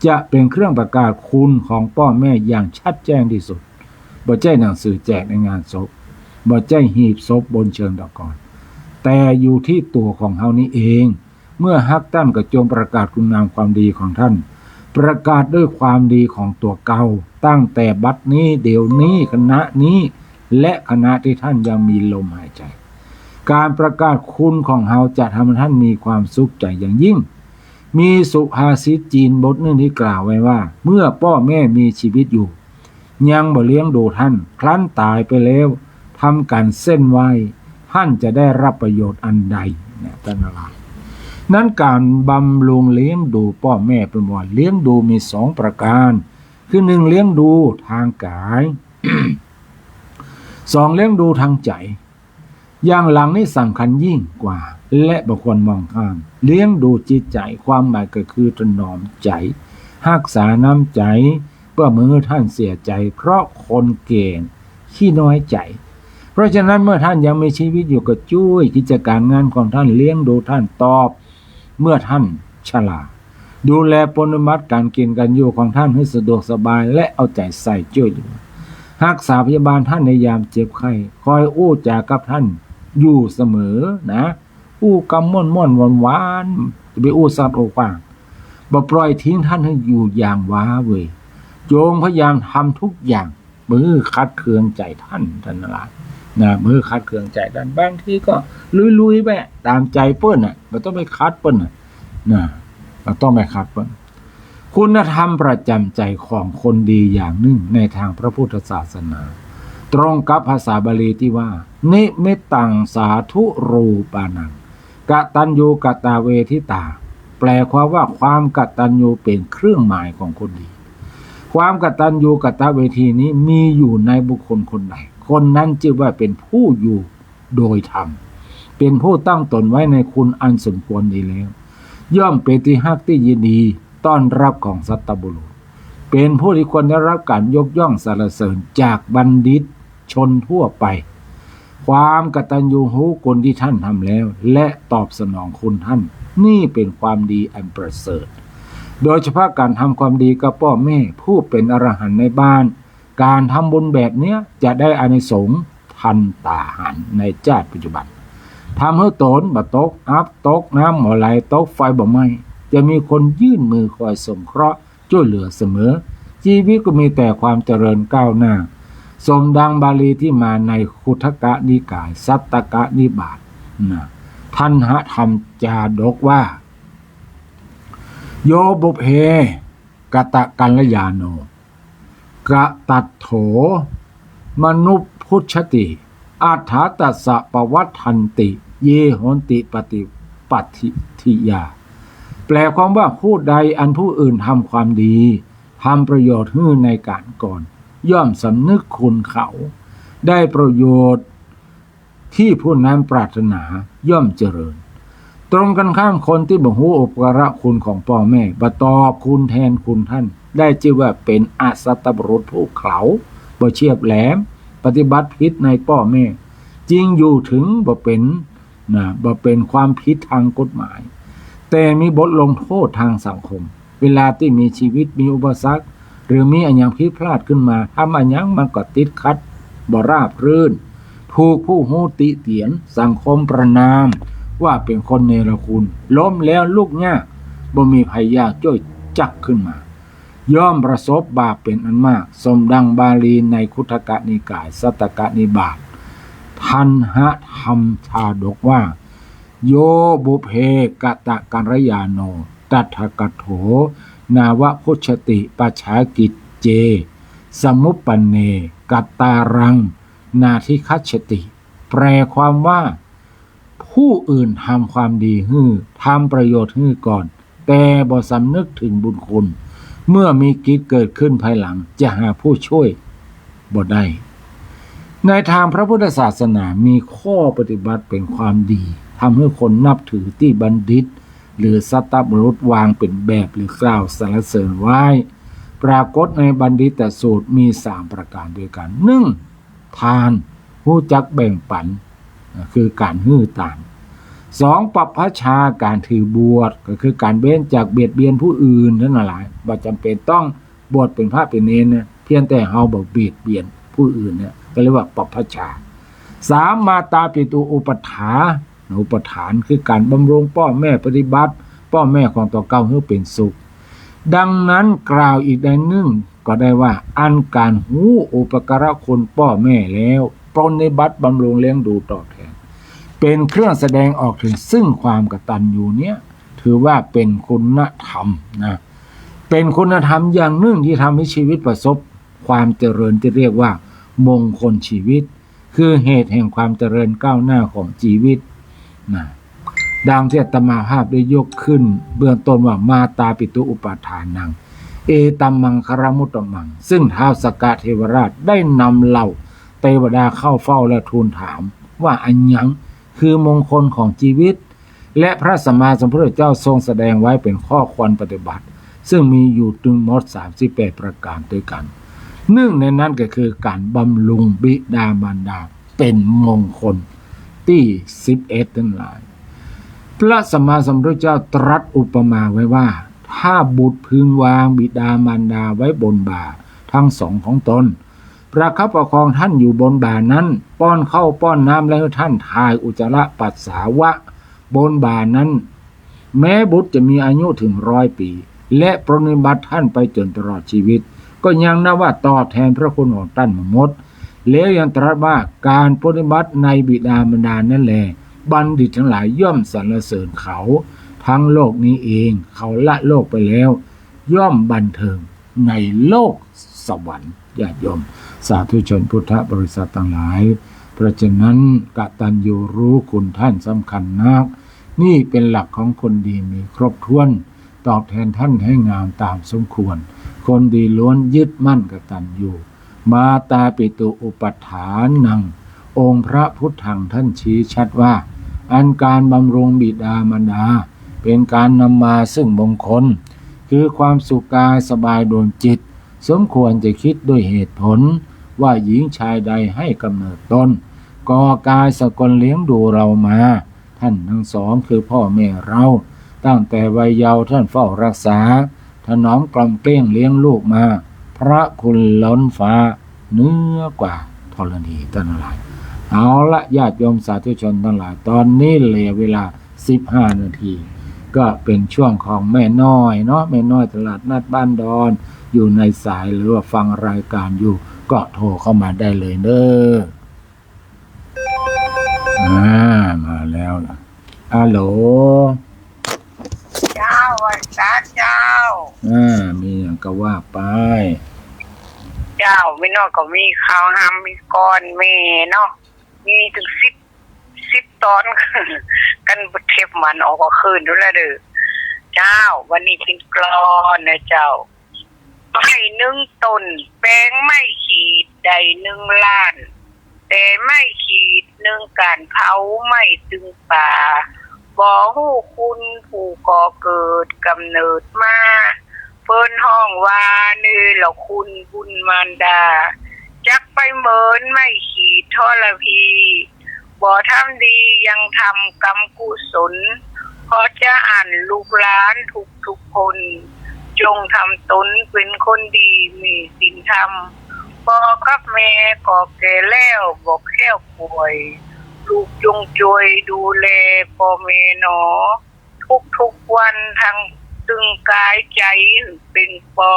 จะเป็นเครื่องประกาศคุณของพ่อแม่อย่างชัดแจ้งที่สุดบ่ใช่หนังสือแจกในงานศพบ่ใช่หีบศพบนเชิงตะกอนแต่อยู่ที่ตัวของเฮานี้เองเมื่อฮักตั้นก็จงประกาศคุณงามความดีของท่านประกาศด้วยความดีของตัวเก่าตั้งแต่บัดนี้เดี๋ยวนี้คณะนี้และคณะที่ท่านยังมีลมหายใจการประกาศคุณของเฮาจะทำให้ท่านมีความสุขใจอย่างยิ่ง มีสุภาษิตจีนบทหนึ่งที่กล่าวไว้ว่าเมื่อพ่อแม่มีชีวิตอยู่ยังบ่เลี้ยงดูท่านครั้นตายไปแล้วทำการเส้นไหวท่านจะได้รับประโยชน์อันใดเนี่ยท่านอะไรนั้นการบำรุงเลี้ยงดูพ่อแม่เป็นว่าเลี้ยงดูมีสองประการคือหนึ่งเลี้ยงดูทางกาย สองเลี้ยงดูทางใจอย่างหลังนี่สำคัญยิ่งกว่าและบุคคลมองข้ามเลี้ยงดูจิตใจความหมายก็คือถนอมใจรักษาน้ำใจเพื่อเมื่อท่านเสียใจเพราะคนเก่งขี้น้อยใจเพราะฉะนั้นเมื่อท่านยังมีชีวิตอยู่ก็ช่วยกิจการงานของท่านเลี้ยงดูท่านตอบเมื่อท่านชราดูแลปฏิบัติการกินการอยู่ของท่านให้สะดวกสบายและเอาใจใส่ช่วยเหลือรักษาพยาบาลท่านในยามเจ็บไข้คอยอู้จากับท่านอยู่เสมอนะอู้กำม่อนหวานจะไปอู้สัตว์โอกว่างบ่ปล่อยทิ้งท่านให้อยู่อย่างว้าเว้ยโจงพยายามทำทุกอย่างมือคัดเคืองใจท่านอะไรนะมือคัดเคืองใจท่านบางทีก็ลุยๆไปตามใจเปิ้นน่ะบ่ต้องไปคัดเปิ้นน่ะนะเราต้องไปคัดเปิ้นคุณธรรมประจำใจของคนดีอย่างหนึ่งในทางพระพุทธศาสนาตรงกับภาษาบาลีที่ว่านิมิตตังสาธุรูปานังกตัญญูกตเวทิตาแปลความว่าความกตัญญูเป็นเครื่องหมายของคนดีความกตัญญูกตเวทีนี้มีอยู่ในบุคคลคนใดคนนั้นจึงว่าเป็นผู้อยู่โดยธรรมเป็นผู้ตั้งตนไว้ในคุณอันสมควรดีแล้วย่อมเป็นที่ฮักที่ยินดีต้อนรับของสัตบุรุษเป็นผู้ที่ควรได้รับการยกย่องสรรเสริญจากบัณฑิตชนทั่วไปความกตัญญูรู้คุณที่ท่านทำแล้วและตอบสนองคุณท่านนี่เป็นความดีอันประเสริฐโดยเฉพาะการทำความดีกับพ่อแม่ผู้เป็นอรหันต์ในบ้านการทำบุญแบบนี้จะได้อานิสงส์ทันตาหันในชาติปัจจุบันทำให้ตนบ่ตกอับตกน้ำบ่ไหลตกไฟบ่ไหม้จะมีคนยื่นมือคอยสงเคราะห์ช่วยเหลือเสมอชีวิตก็มีแต่ความเจริญก้าวหน้าสมดังบาลีที่มาในคุถกนิกายสัตตกนิบาตนะทันหธรรมจาดกว่าโยบุพเพกตกัลยาโนกะตัดโถมนุพุชชติอัฏฐาตัสสะปวัฏทันติเยโหนติปฏิปัตถิยาแปลความว่าผู้ใดอันผู้อื่นทำความดีทำประโยชน์ให้ในการก่อนย่อมสำนึกคุณเขาได้ประโยชน์ที่ผู้นั้นปรารถนาย่อมเจริญตรงกันข้ามคนที่บ่ฮู้อุปการะคุณของพ่อแม่บ่ตอบคุณแทนคุณท่านได้ชื่อว่าเป็นอสัตบุรุษผู้เขลาบ่เฉียบแหลมปฏิบัติผิดในพ่อแม่จริงอยู่ถึงบ่เป็นความผิดทางกฎหมายแต่มีบทลงโทษทางสังคมเวลาที่มีชีวิตมีอุปสรรคหรือมีอันยังผิดพลาดขึ้นมาทำอันยังมันก็ติดขัดบ่ราบรื่นถูกผู้ฮู้ติเตียนสังคมประณามว่าเป็นคนเนรคุณล้มแล้วลุกยากบ่มีภัยยากจ้อยจักขึ้นมาย่อมประสบบาปเป็นอันมากสมดังบาลีในคุถกนิกายสัตตกนิบาตทันหธรรมชาดกว่าโยบุเพกตกัลยาโนตัทกโถนาวพุชติปัจฉากิจเจสมุปปเนกัตตารังนาทิคัจฉติแปลความว่าผู้อื่นทำความดีให้ทำประโยชน์ให้ก่อนแต่บ่สำนึกถึงบุญคุณเมื่อมีกิจเกิดขึ้นภายหลังจะหาผู้ช่วยบ่ได้ในทางพระพุทธศาสนามีข้อปฏิบัติเป็นความดีทำให้คนนับถือที่บัณฑิตหรือสัตตบุรุษวางเป็นแบบหรือกล่าวสรรเสริญไว้ปรากฏในบัณฑิตสูตรมี3ประการด้วยกัน 1. ทานรู้จักแบ่งปันคือการให้ตาม 2. ปัปพชาการถือบวชก็คือการเว้นจากเบียดเบียนผู้อื่นนั่นแหละบ่จำเป็นต้องบวชเป็นพระเป็นเณรนะเพียงแต่เฮาบ่เบียดเบียนผู้อื่นเนี่ยก็เรียกว่าปัปพชา 3. มาตาปิตุอุปถาอุปทานคือการบำรุงพ่อแม่ปฏิบัติพ่อแม่ของตัวเก่าให้เป็นสุขดังนั้นกล่าวอีกได้หนึ่งก็ได้ว่าอันการหูอุปการะคุณพ่อแม่แล้วปรนนิบัติบำรุงเลี้ยงดูตอบแทนเป็นเครื่องแสดงออกถึงซึ่งความกตัญญูเนี้ย ถือว่าเป็นคุณธรรมนะเป็นคุณธรรมอย่างหนึ่งที่ทำให้ชีวิตประสบความเจริญที่เรียกว่ามงคลชีวิตคือเหตุแห่งความเจริญก้าวหน้าของชีวิตนะดังที่อาตมาภาพได้ยกขึ้นเบื้องต้นว่ามาตาปิตุอุปาทานังเอตัมมังคารมุตตมังซึ่งท้าวสกะเทวราชได้นำเหล่าเทวดาเข้าเฝ้าและทูลถามว่าอันยังคือมงคลของชีวิตและพระสัมมาสัมพุทธเจ้าทรงแสดงไว้เป็นข้อควรปฏิบัติซึ่งมีอยู่ถึงหมด38ประการด้วยกันหนึ่งในนั้นก็คือการบำรุงบิดามารดาเป็นมงคลที่11ทั้งหลายพระสัมมาสัมพุทธเจ้าตรัสอุปมาไว้ว่าถ้าบุตรพึงวางบิดามารดาไว้บนบ่าทั้งสองของตนประคับประคองท่านอยู่บนบ่านั้นป้อนข้าวป้อนน้ำแล้วท่านทายอุจจาระปัสสาวะบนบ่านั้นแม้บุตรจะมีอายุถึง100 ปีและปรนนิบัติท่านไปจนตลอดชีวิตก็ยังนับว่าตอบแทนพระคุณของท่านมาหมดแล้วยังตรัสว่าการปรนนิบัติในบิดามารดานั่นแหละบัณฑิตทั้งหลายย่อมสรรเสริญเขาทั้งโลกนี้เองเขาละโลกไปแล้วย่อมบันเทิงในโลกสวรรค์ญาติโยมสาธุชนพุทธบริษัททั้งหลายเพราะฉะนั้นกตัญญูรู้คุณท่านสำคัญนักนี่เป็นหลักของคนดีมีครบถ้วนตอบแทนท่านให้งามตามสมควรคนดีล้วนยึดมั่นกตัญญูมาตาปิตุอุปัฏฐานังองค์พระพุทธังท่านชี้ชัดว่าอันการบำรุงบิดามารดาเป็นการนำมาซึ่งมงคลคือความสุขกายสบายดวงจิตสมควรจะคิดด้วยเหตุผลว่าหญิงชายใดให้กำเนิดตนก่อกายสกลเลี้ยงดูเรามาท่านทั้งสองคือพ่อแม่เราตั้งแต่วัยเยาว์ท่านเฝ้ารักษาถนอมกล่อมเกลี้ยงเลี้ยงลูกมาพระคุณล้นฟ้าเนื้อกว่าธรณีทั้งหลายเอาละญาติโยมสาธุชนทั้งหลายตอนนี้เหลือเวลา15 นาทีก็เป็นช่วงของแม่น้อยเนาะแม่น้อยตลาดนัดบ้านดอนอยู่ในสายหรือว่าฟังรายการอยู่ก็โทรเข้ามาได้เลยเด้อมาแล้วฮัลโหลเจ้าวันตาเจ้ามีอย่างก็ว่าไปเจ้าไม่นอกก็มีข้าวหำมีก้อนเมเนาะมีถึง10 ตอนกันเทปมันออกก็คืนด้วยละเด้อเจ้าวันนี้เป็นกลอนนะเจ้าให้1 ต้นแป้งไม่ขีดใด1 ล้านแต่ไม่ขีด1 การเผาไม่ตึงป่าบ่ฮู้คุณผู้ก่อเกิดกำเนิดมาเพิ่นห้องว่านี่ละคุณบุญมารดาจักไปเหมินไม่ขีดทรพีบ่ทำดียังทำกรรมกุศลเพราะจะอ่านลูกหลานทุกคนจงทำตนเป็นคนดีมีศีลธรรมพ่อกับแม่ก็แก่แล้วบอกแค่ป่วยลูกจงช่วยดูแลพ่อแม่หนอทุกวันทั้งตึงกายใจเป็นปอ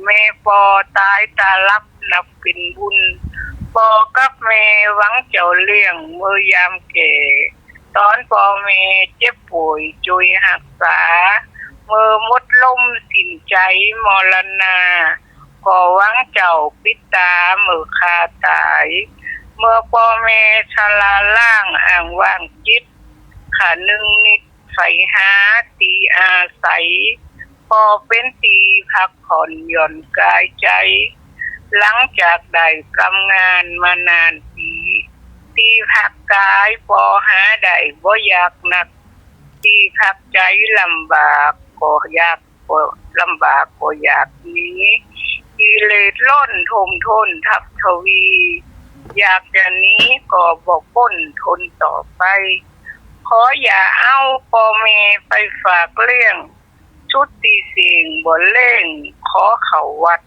แม่ปอตายตาลับนับเป็นบุญปอกับแม่หวังเจ้าเลี้ยงเมื่อยามแก่ตอนพ่อแม่เจ็บป่วยช่วยรักษาเมื่อหมดลมสิ้นใจมรณาก็หวังเจ้าปิตาเมื่อขาตายเมื่อพ่อแม่ชราล่างอ่างว่างจิตขา1 นิดใส่หาตีอาศัยพอเป็นตีพักผ่อนหย่อนกายใจหลังจากได้ทำงานมานานปีตีพักกายพอหาได้บ่อยากหนักตีพักใจลำบากก็อยากหนีกิเลสล้นท่วมท้นทับทวีอยากจะหนีก็บ่พ้นทนต่อไปขออย่าเอาพ่อแม่ไปฝากเลี้ยงชุดตีสิ่งบ่เล่งขอเข้าวัด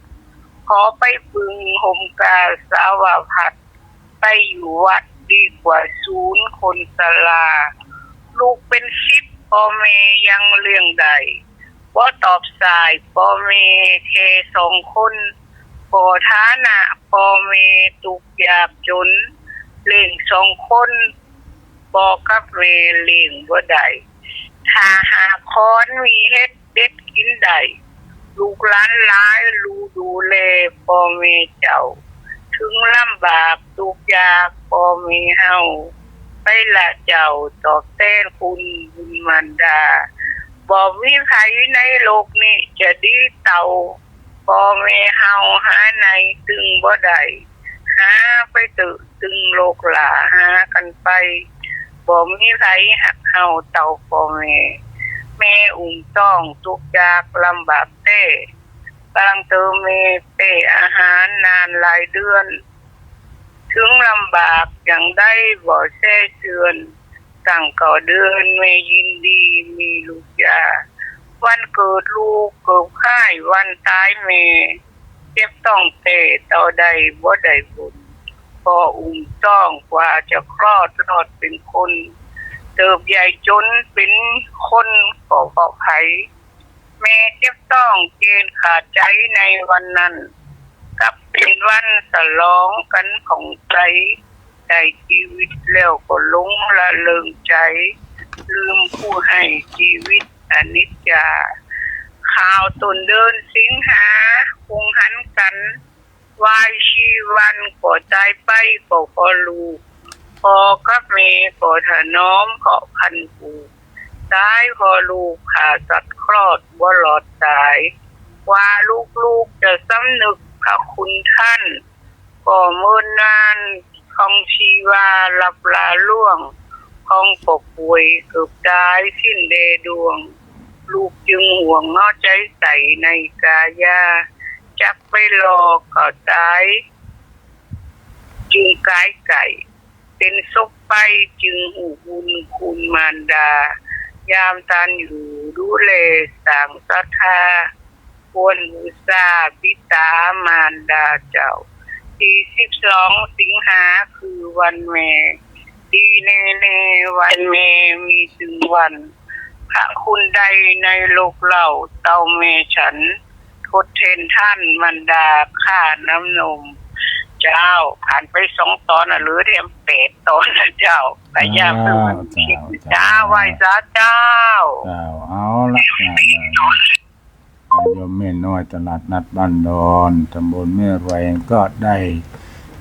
ขอไปพึงห่มกาสาวพัดไปอยู่วัดดีกว่าศูนย์คนสลาลูกเป็น10พ่อแม่ยังเลี้ยงได้บ่ตอบสายพ่อแม่แค่2 คนบ่ฐานะพ่อแม่ทุกข์ยากจนเลี้ยง2 คนบอกกับเวเลี้ยงบ่ได้ ถ้าหาค้อนมีเฮ็ดเด็ดกินได้ลูกหลานหลายรู้ดูแลพ่อแม่เจ้าถึงลำบากทุกยากพ่อแม่เฮาไปละเจ้าตอบแทนคุณบุญมารดาบ่มีใครในโลกนี้จะดีเต่าพ่อแม่เฮาหาในตึงบ่ได้หาไปตึงโลกหลาหากันไปบ่มีใครหักเฮาเต่าพ่อแม่อุ้มต้องทุกยากลำบากเต้กำลังเติมเมเป้อาหารนานหลายเดือนถึงลำบากอย่างได้บ่แช่เชือนสั่งก่อเดือนไม่ยินดีมีลูกยาวันเกิดลูกเกิดค่ายวันตายเมเจ็บต้องเตะต่อใดบ่ได้บุญพออุ้มต้องกว่าจะคลอดรอดเป็นคนเติบใหญ่จนเป็นคนก็ปลอดภัยแม่เจ็บต้องเกณฑ์ขาดใจในวันนั้นกับเป็นวันฉลองกันของใจได้ชีวิตแล้วก็หลงละเริงใจลืมผู้ให้ชีวิตอนิจจาข่าวตนเดินสิงหาคงหันกันวายชีวันก็ตายไปก็พอลูกพอกับเมก็ถนอมก็พันผูกตายพอลูกขาสัตว์คลอดบ่หลอดตายว่าลูกจะสำนึกพระคุณท่านก็เมื่อนานของชีวาหลับลาล่วงของปกป่วยเกือบตายสิ้นเดดวงลูกจึงห่วงเงาใจใส่ในกายาจักไปรอก็ตายจึงกายไก่เป็นศพไปจึงหูบุญคุณมารดายามตานอยู่ดูแลสั่งศรัทธาควรบูชาบิดามารดาเจ้าที่12 สิงหาคือวันแม่ดีแน่ๆวันแม่มีถึงวันพระคุณใดในโลกเล่าเต้าแม่ฉันทดแทนท่านมารดาค่าน้ำนมเจ้าผ่านไป2 ตอนหรือเรียม8 ตอนนะเจ้าแต่ยามเป็นวันคิดจ้าไหว้สาเจ้าเอาละโยมแม่น้อยตลาดนัดบ้านดอนตำบลแม่แรงก็ได้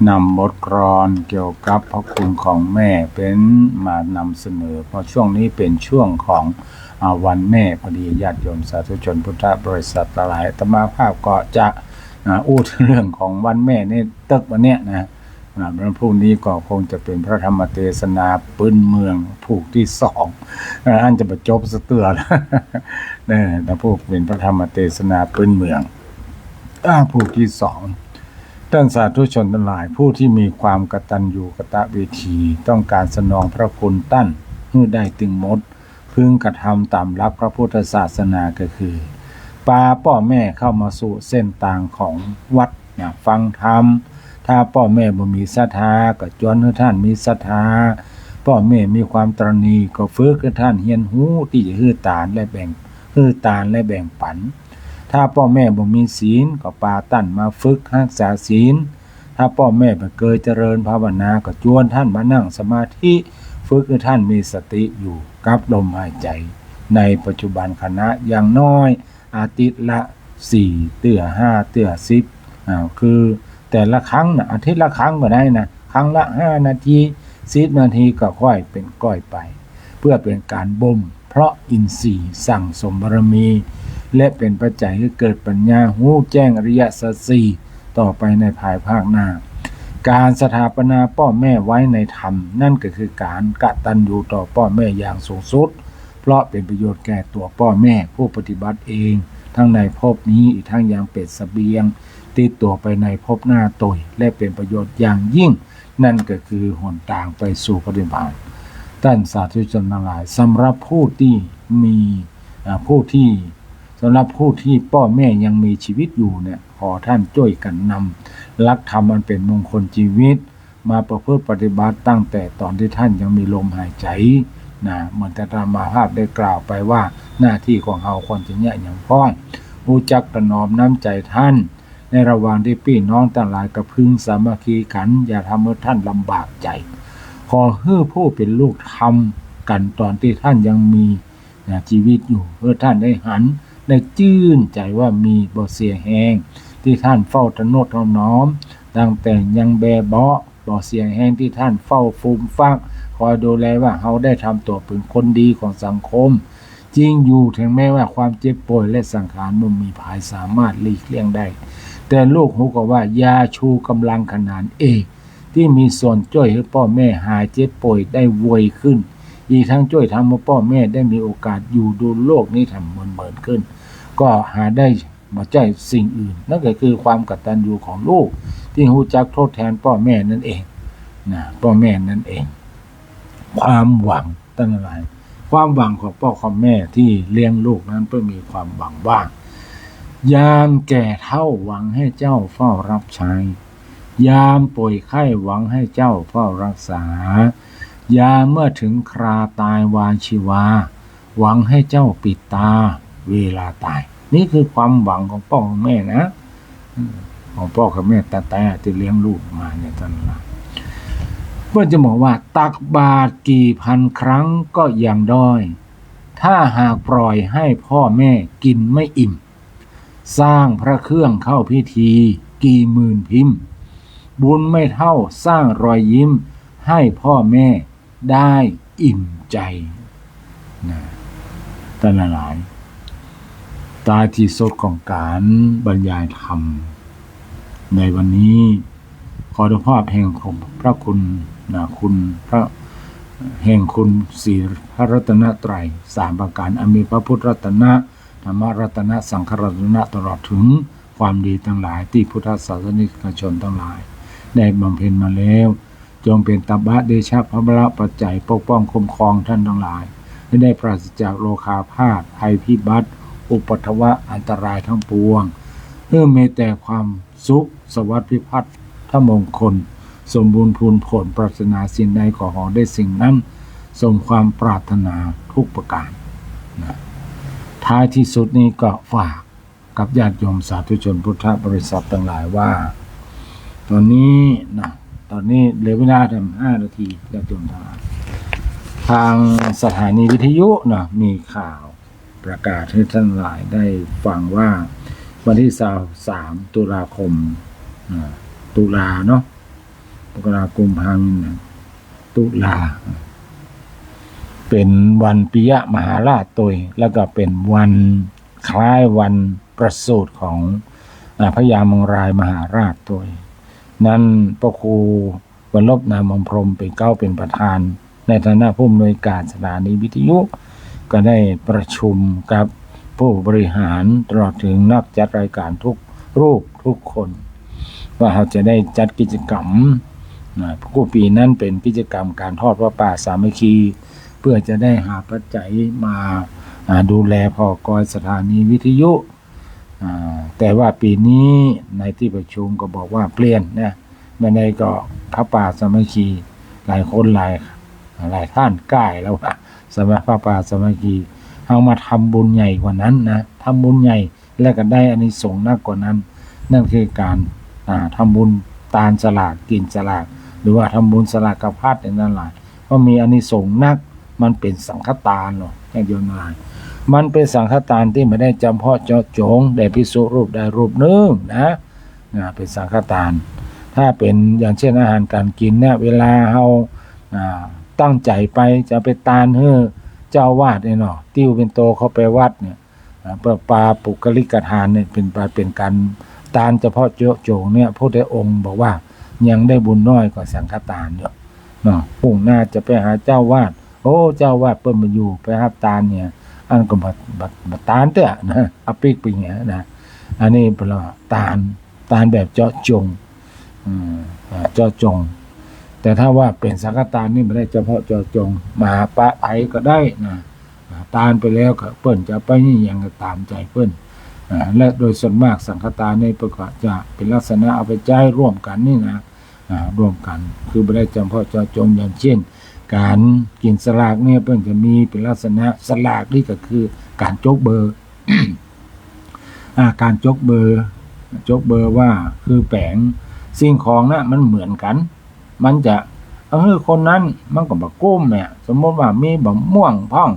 นำบทกลอนเกี่ยวกับพระคุณของแม่เป็นมานำเสนอเพราะช่วงนี้เป็นช่วงของวันแม่พอดีญาติโยมสาธุชนพุทธบริษัทหลายอาตมาภาพก็จะอู้ถึงเรื่องของวันแม่ในตึกวันเนี้ยนะวันพรุ่งนี้ก็คงจะเป็นพระธรรมเทศนาปืนเมืองผูกที่2อันจะประจบสะเตือแล้วนี่นะผูกเป็นพระธรรมเทศนาปืนเมืองผูกที่2ท่านสาธุชนทั้งหลายผู้ที่มีความกตัญญูกตเวทีต้องการสนองพระคุณตั้นให้ได้ตึงมดพึงกระทำตามหลักพระพุทธศาสนาก็คือพาพ่อแม่เข้ามาสู่เส้นทางของวัดฟังธรรมถ้าพ่อแม่บ่มีศรัทธาก็จวนให้ท่านมีศรัทธาพ่อแม่มีความตรณีก็ฝึกให้ท่านเฮียนหูที่จะฮื้อตานและแบ่งปันถ้าพ่อแม่บ่มีศีลก็ปาตั้นมาฝึกรักษาศีลถ้าพ่อแม่บ่เคยเจริญภาวนาก็จวนท่านมานั่งสมาธิฝึกให้ท่านมีสติอยู่กับลมหายใจในปัจจุบันขณะอย่างน้อยอาทิตย์ละ4 เตื้อ5 เตื้อ10คือแต่ละครั้งอาทิตย์ละครั้งก็ได้นะครั้งละ5 นาที10 นาทีก็ค่อยเป็นก้อยไปเพื่อเป็นการบ่มเพราะอินทรีย์สั่งสมบารมีและเป็นปัจจัยให้เกิดปัญญาหูแจ้งอริยสัจสี่ต่อไปในภายภาคหน้าการสถาปนาพ่อแม่ไว้ในธรรมนั่นก็คือการกตัญญูต่อพ่อแม่อย่างสูงสุดเพราะเป็นประโยชน์แก่ตัวพ่อแม่ผู้ปฏิบัติเองทั้งในภพนี้อีกทั้งยังเป็นเสบียงติดตัวไปในภพหน้าตยและเป็นประโยชน์อย่างยิ่งนั่นก็คือหนทางไปสู่พระนิพพานท่านสาธุชนทั้งหลายสำหรับผู้ที่มีสำหรับผู้ที่พ่อแม่ยังมีชีวิตอยู่เนี่ยขอท่านช่วยกันนำหลักธรรมอันเป็นมงคลชีวิตมาประพฤติปฏิบัติตั้งแต่ตอนที่ท่านยังมีลมหายใจนะเหมือนแต่ธรรมภาพได้กล่าวไปว่าหน้าที่ของเราควรจะเนี่ยอย่างพ้องรู้จักถนอมน้ำใจท่านในระหว่างที่พี่น้องทั้งหลายกระพึงสามัคคีกันอย่าทำให้ท่านลำบากใจขอให้ผู้เป็นลูกทำกันตอนที่ท่านยังมี ชีวิตอยู่เพื่อท่านได้หันได้จื่นใจว่ามีบ่เสียแหงที่ท่านเฝ้าทะโนดทะน้อมตั้งแต่ยังแบเบาะบ่เสียแหงที่ท่านเฝ้าฟูมฟักคอยดูแลว่าเขาได้ทำตัวเป็นคนดีของสังคมจริงอยู่ถึงแม้ว่าความเจ็บป่วยและสังขารมันมีภายสามารถหลีกเลี่ยงได้แต่ลูกหูก็ว่ายาชูกำลังขนานเอกที่มีส่วนช่วยให้พ่อแม่หายเจ็บป่วยได้ไวขึ้นอีกทั้งช่วยทำให้พ่อแม่ได้มีโอกาสอยู่ดูโลกนี้ทำเหมือนขึ้นก็หาได้มาใจสิ่งอื่นนั่นก็คือความกตัญญูของลูกที่รู้จักทดแทนพ่อแม่นั่นเองนะพ่อแม่นั่นเองความหวังตั้งหลายความหวังของพ่อของแม่ที่เลี้ยงลูกนั้นเพื่อมีความหวังว่ายามแก่เฒ่าหวังให้เจ้าเฝ้ารับใช้ยามป่วยไข้หวังให้เจ้าเฝ้ารักษายามเมื่อถึงคราตายวานชีวาหวังให้เจ้าปิดตาเวลาตายนี่คือความหวังของพ่อของแม่นะของพ่อกับแม่แต่ที่เลี้ยงลูกมาเนี่ยท่านละเพื่อจะบอกว่าตักบาตรกี่พันครั้งก็ยังด้อยถ้าหากปล่อยให้พ่อแม่กินไม่อิ่มสร้างพระเครื่องเข้าพิธีกี่หมื่นพิมพ์บุญไม่เท่าสร้างรอยยิ้มให้พ่อแม่ได้อิ่มใจนะท่านหลายตาที่สุดของการบรรยายธรรมในวันนี้ขอด้วยภาพแห่งพระคุณคุณพระแห่งคุณสี่พระรัตนตรัยสามประการมีพระพุทธรัตนะธรรมรัตนะสังฆรัตนะตลอดถึงความดีทั้งหลายที่พุทธศาสนิกชนทั้งหลายได้บำเพ็ญมาแล้วจงเป็นตบะเดชะพระบรปัจจัยปกป้องคุ้มครองท่านทั้งหลายให้ได้ปราศจากโรคาพาธภัยพิบัติอุปัฏฐวะอันตรายทั้งปวงเพื่อมีแต่ความสุขสวัสดิพัฒน์ถ้ามงคลสมบูรณ์พูนผลปรารถนาสิ่งใดขอได้สิ่งนั้นสมความปรารถนาทุกประการนะท้ายที่สุดนี้ก็ฝากกับญาติโยมสาธุชนพุทธบริษัททั้งหลายว่าตอนนี้เหลือเวลาทำ5 นาทีญาติโยมทางสถานีวิทยุมีข่าวประกาศให้ท่านหลายได้ฟังว่าวันที่23 ตุลาคมตุลาเนาะตุลากุมภาพันธ์ตุลาเป็นวันปิยมหาราชตุยแล้วก็เป็นวันคล้ายวันประสูติของพระยามังรายมหาราชตุยนั้นพระครูวรลบนามพรหมเป็นประธานในฐานะผู้อำนวยการสถานีวิทยุก็ได้ประชุมกับผู้บริหารตลอดถึงนักจัดรายการทุกรูปทุกคนว่าเขาจะได้จัดกิจกรรมผู้ปีนั้นเป็นกิจกรรมการทอดพระป่าสามัคคีเพื่อจะได้หาปัจจัยมาดูแลพอกอยสถานีวิทยุแต่ว่าปีนี้ในที่ประชุมก็บอกว่าเปลี่ยนนะไม่ได้ก็พระป่าสามัคคีหลายคนหลายท่านใกล้แล้วว่าสมัยพระป่าสามัคคีเอามาทำบุญใหญ่กว่านั้นนะทำบุญใหญ่แล้วก็ได้อานิสงส์มากกว่านั้นนั่นคือการทำบุญตาลสลากกินสลากหรือว่าทำบุญสลากพัดนั่นแหละก็มีอานิสงส์นักมันเป็นสังฆทานหรอแค่โยนอะไรมันเป็นสังฆทานที่ไม่ได้จำเพาะเจาะจงได้ภิกษุรูปใดรูปหนึ่งนะเป็นสังฆทานถ้าเป็นอย่างเช่นอาหารการกินเนี่ยเวลาเราตั้งใจไปจะไปตานเจ้าวาดเนี่ยเนาะติ้วเป็นโตเขาไปวัดเนี่ยเพื่อปาปุกลิกทานเนี่ยเป็นการตานเฉพาะเจาะจงเนี่ยพระพุทธองค์บอกว่ายังได้บุญน้อยกว่าสังฆทานอยู่เนาะพรุ่งหน้าจะไปหาเจ้าวาดโอ้เจ้าวาดเปิ้นมาอยู่ไปหาตานเนี่ยอันก็บัดตานเด้อนะเอาปิกไปเงี้ยนะอันนี้เป็นตานแบบเจาะจงเจาะจงแต่ถ้าว่าเป็นสังฆทานนี่ไม่ได้เฉพาะเจาะจงมาปะไผก็ได้นะตานไปแล้วก็เปิ้นจะไปนี่ยังก็ตามใจเปิ้นและโดยส่วนมากสังฆทานในประกอบจะเป็นลักษณะเอาไปจ่ายร่วมกันนี่นะร่วมกันคือไม่ได้เฉพาะเจาะจงอย่างเช่นการกินสลากเนี่ยเพิ่นจะมีเป็นลักษณะสลากนี่ก็คือการจกเบอร์ การจกเบอร์ว่าคือแผงสิ่งของนะมันเหมือนกันมันจะคนนั้นมันก็บ่ก้มเนี่ยสมมติว่ามีบะม่วงพ่อง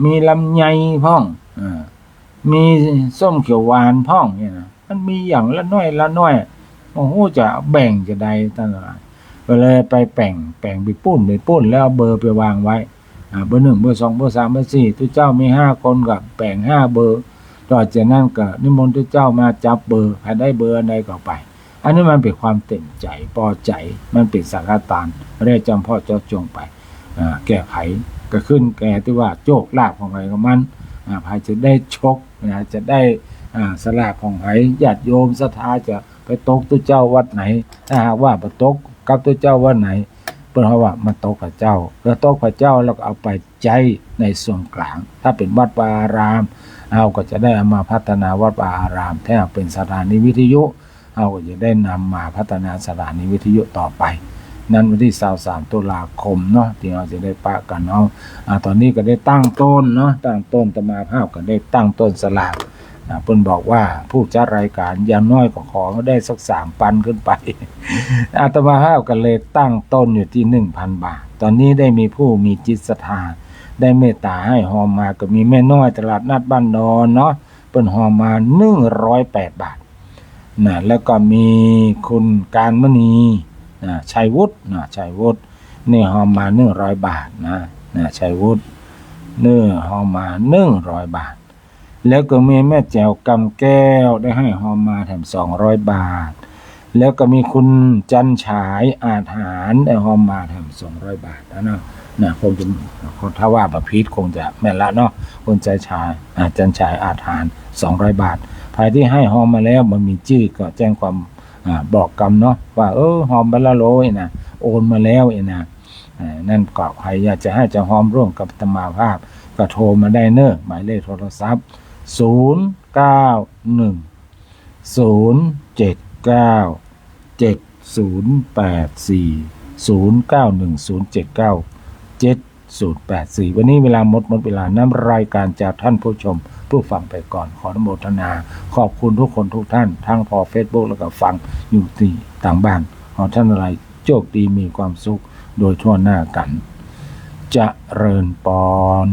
มีลำไยพ่องมีส้มเขียวหวานพ่องเนี่ยนะมันมีอย่างละน้อยละน้อยโอ้โหจะแบ่งจะใดตั้งหลายก็เลยไปแป่งไปปุ้นแล้วเอาเบอร์ไปวางไว้เบอร์ 1เบอร์ 2เบอร์ 3เบอร์ 4ทุกเจ้ามี5คนกับแป่ง5เบอร์ต่อจากนั้นก็นิมนต์ทุกเจ้ามาจับเบอร์ใครได้เบอร์อันใดก็ไปอันนี้มันเป็นความเต็มใจพอใจมันเป็นสังฆทานไม่ได้จำพ่อเจ้าจงไปแก้ไขก็ขึ้นแก่ที่ว่าโจกลาภของใครของมันใครจะได้ชกจะได้สลากของใครญาติโยมศรัทธาจะไปตกตัวเจ้าวัดไหนถ้าหากว่าไปตกกับตัวเจ้าวัดไหนเปิ้นว่ามาตกพระเจ้าแล้วตกพระเจ้าแล้วก็เอาไปใจในส่วนกลางถ้าเป็นวัดวาอารามเราก็จะได้เอามาพัฒนาวัดวาอารามถ้าเป็นสถานีวิทยุเราก็จะได้นำมาพัฒนาสถานีวิทยุต่อไปนั้นวันที่23ตุลาคมเนาะที่เราจะได้ปะกันเนาะตอนนี้ก็ได้ตั้งต้นเนาะตั้งต้นตมาภาพก็ได้ตั้งต้นสลากเพิ่นบอกว่าผู้จัดรายการอย่างน้อยก็ขอได้สัก3 ปันขึ้นไปอาตมาภาพก็เลยตั้งต้นอยู่ที่ 1,000 บาทตอนนี้ได้มีผู้มีจิตศรัทธาได้เมตตาให้หอมมาก็มีแม่น้อยตลาดนัดบ้านดอนเนาะเพิ่นหอมมา108 บาทแล้วก็มีคุณการมณีชัยวุฒิชัยวุฒินี่หอมมา100 บาทนะชัยวุฒิหอมมา100 บาทแล้วก็มีแม่แจ๋วกำแก้วได้ให้หอมมาแถม200 บาทแล้วก็มีคุณจันฉายอาถรรพ์ได้หอมมาแถม200 บาทนะคงจะถ้าว่าประพิษคงจะแม่นละเนาะคุณจันฉายอาถรรพ์200 บาทใครที่ให้หอมมาแล้วมันมีชื่อก็แจ้งความบอกกรรมเนาะว่าหอมบรรโลยนะโอนมาแล้วนะนั่นก็ใครอยากจะให้จะหอมร่วมกับธรรมาภาพก็โทรมาได้เนอะหมายเลขโทรศัพท์0910797084วันนี้เวลาหมดเวลาน้ำรายการจากท่านผู้ชมผู้ฟังไปก่อนขออนุโมทนาขอบคุณทุกคนทุกท่านทั้งพอ Facebook แล้วก็ฟังอยู่ที่ต่างบ้านขอท่านอะไรโชคดีมีความสุขโดยทั่วหน้ากันเจริญพร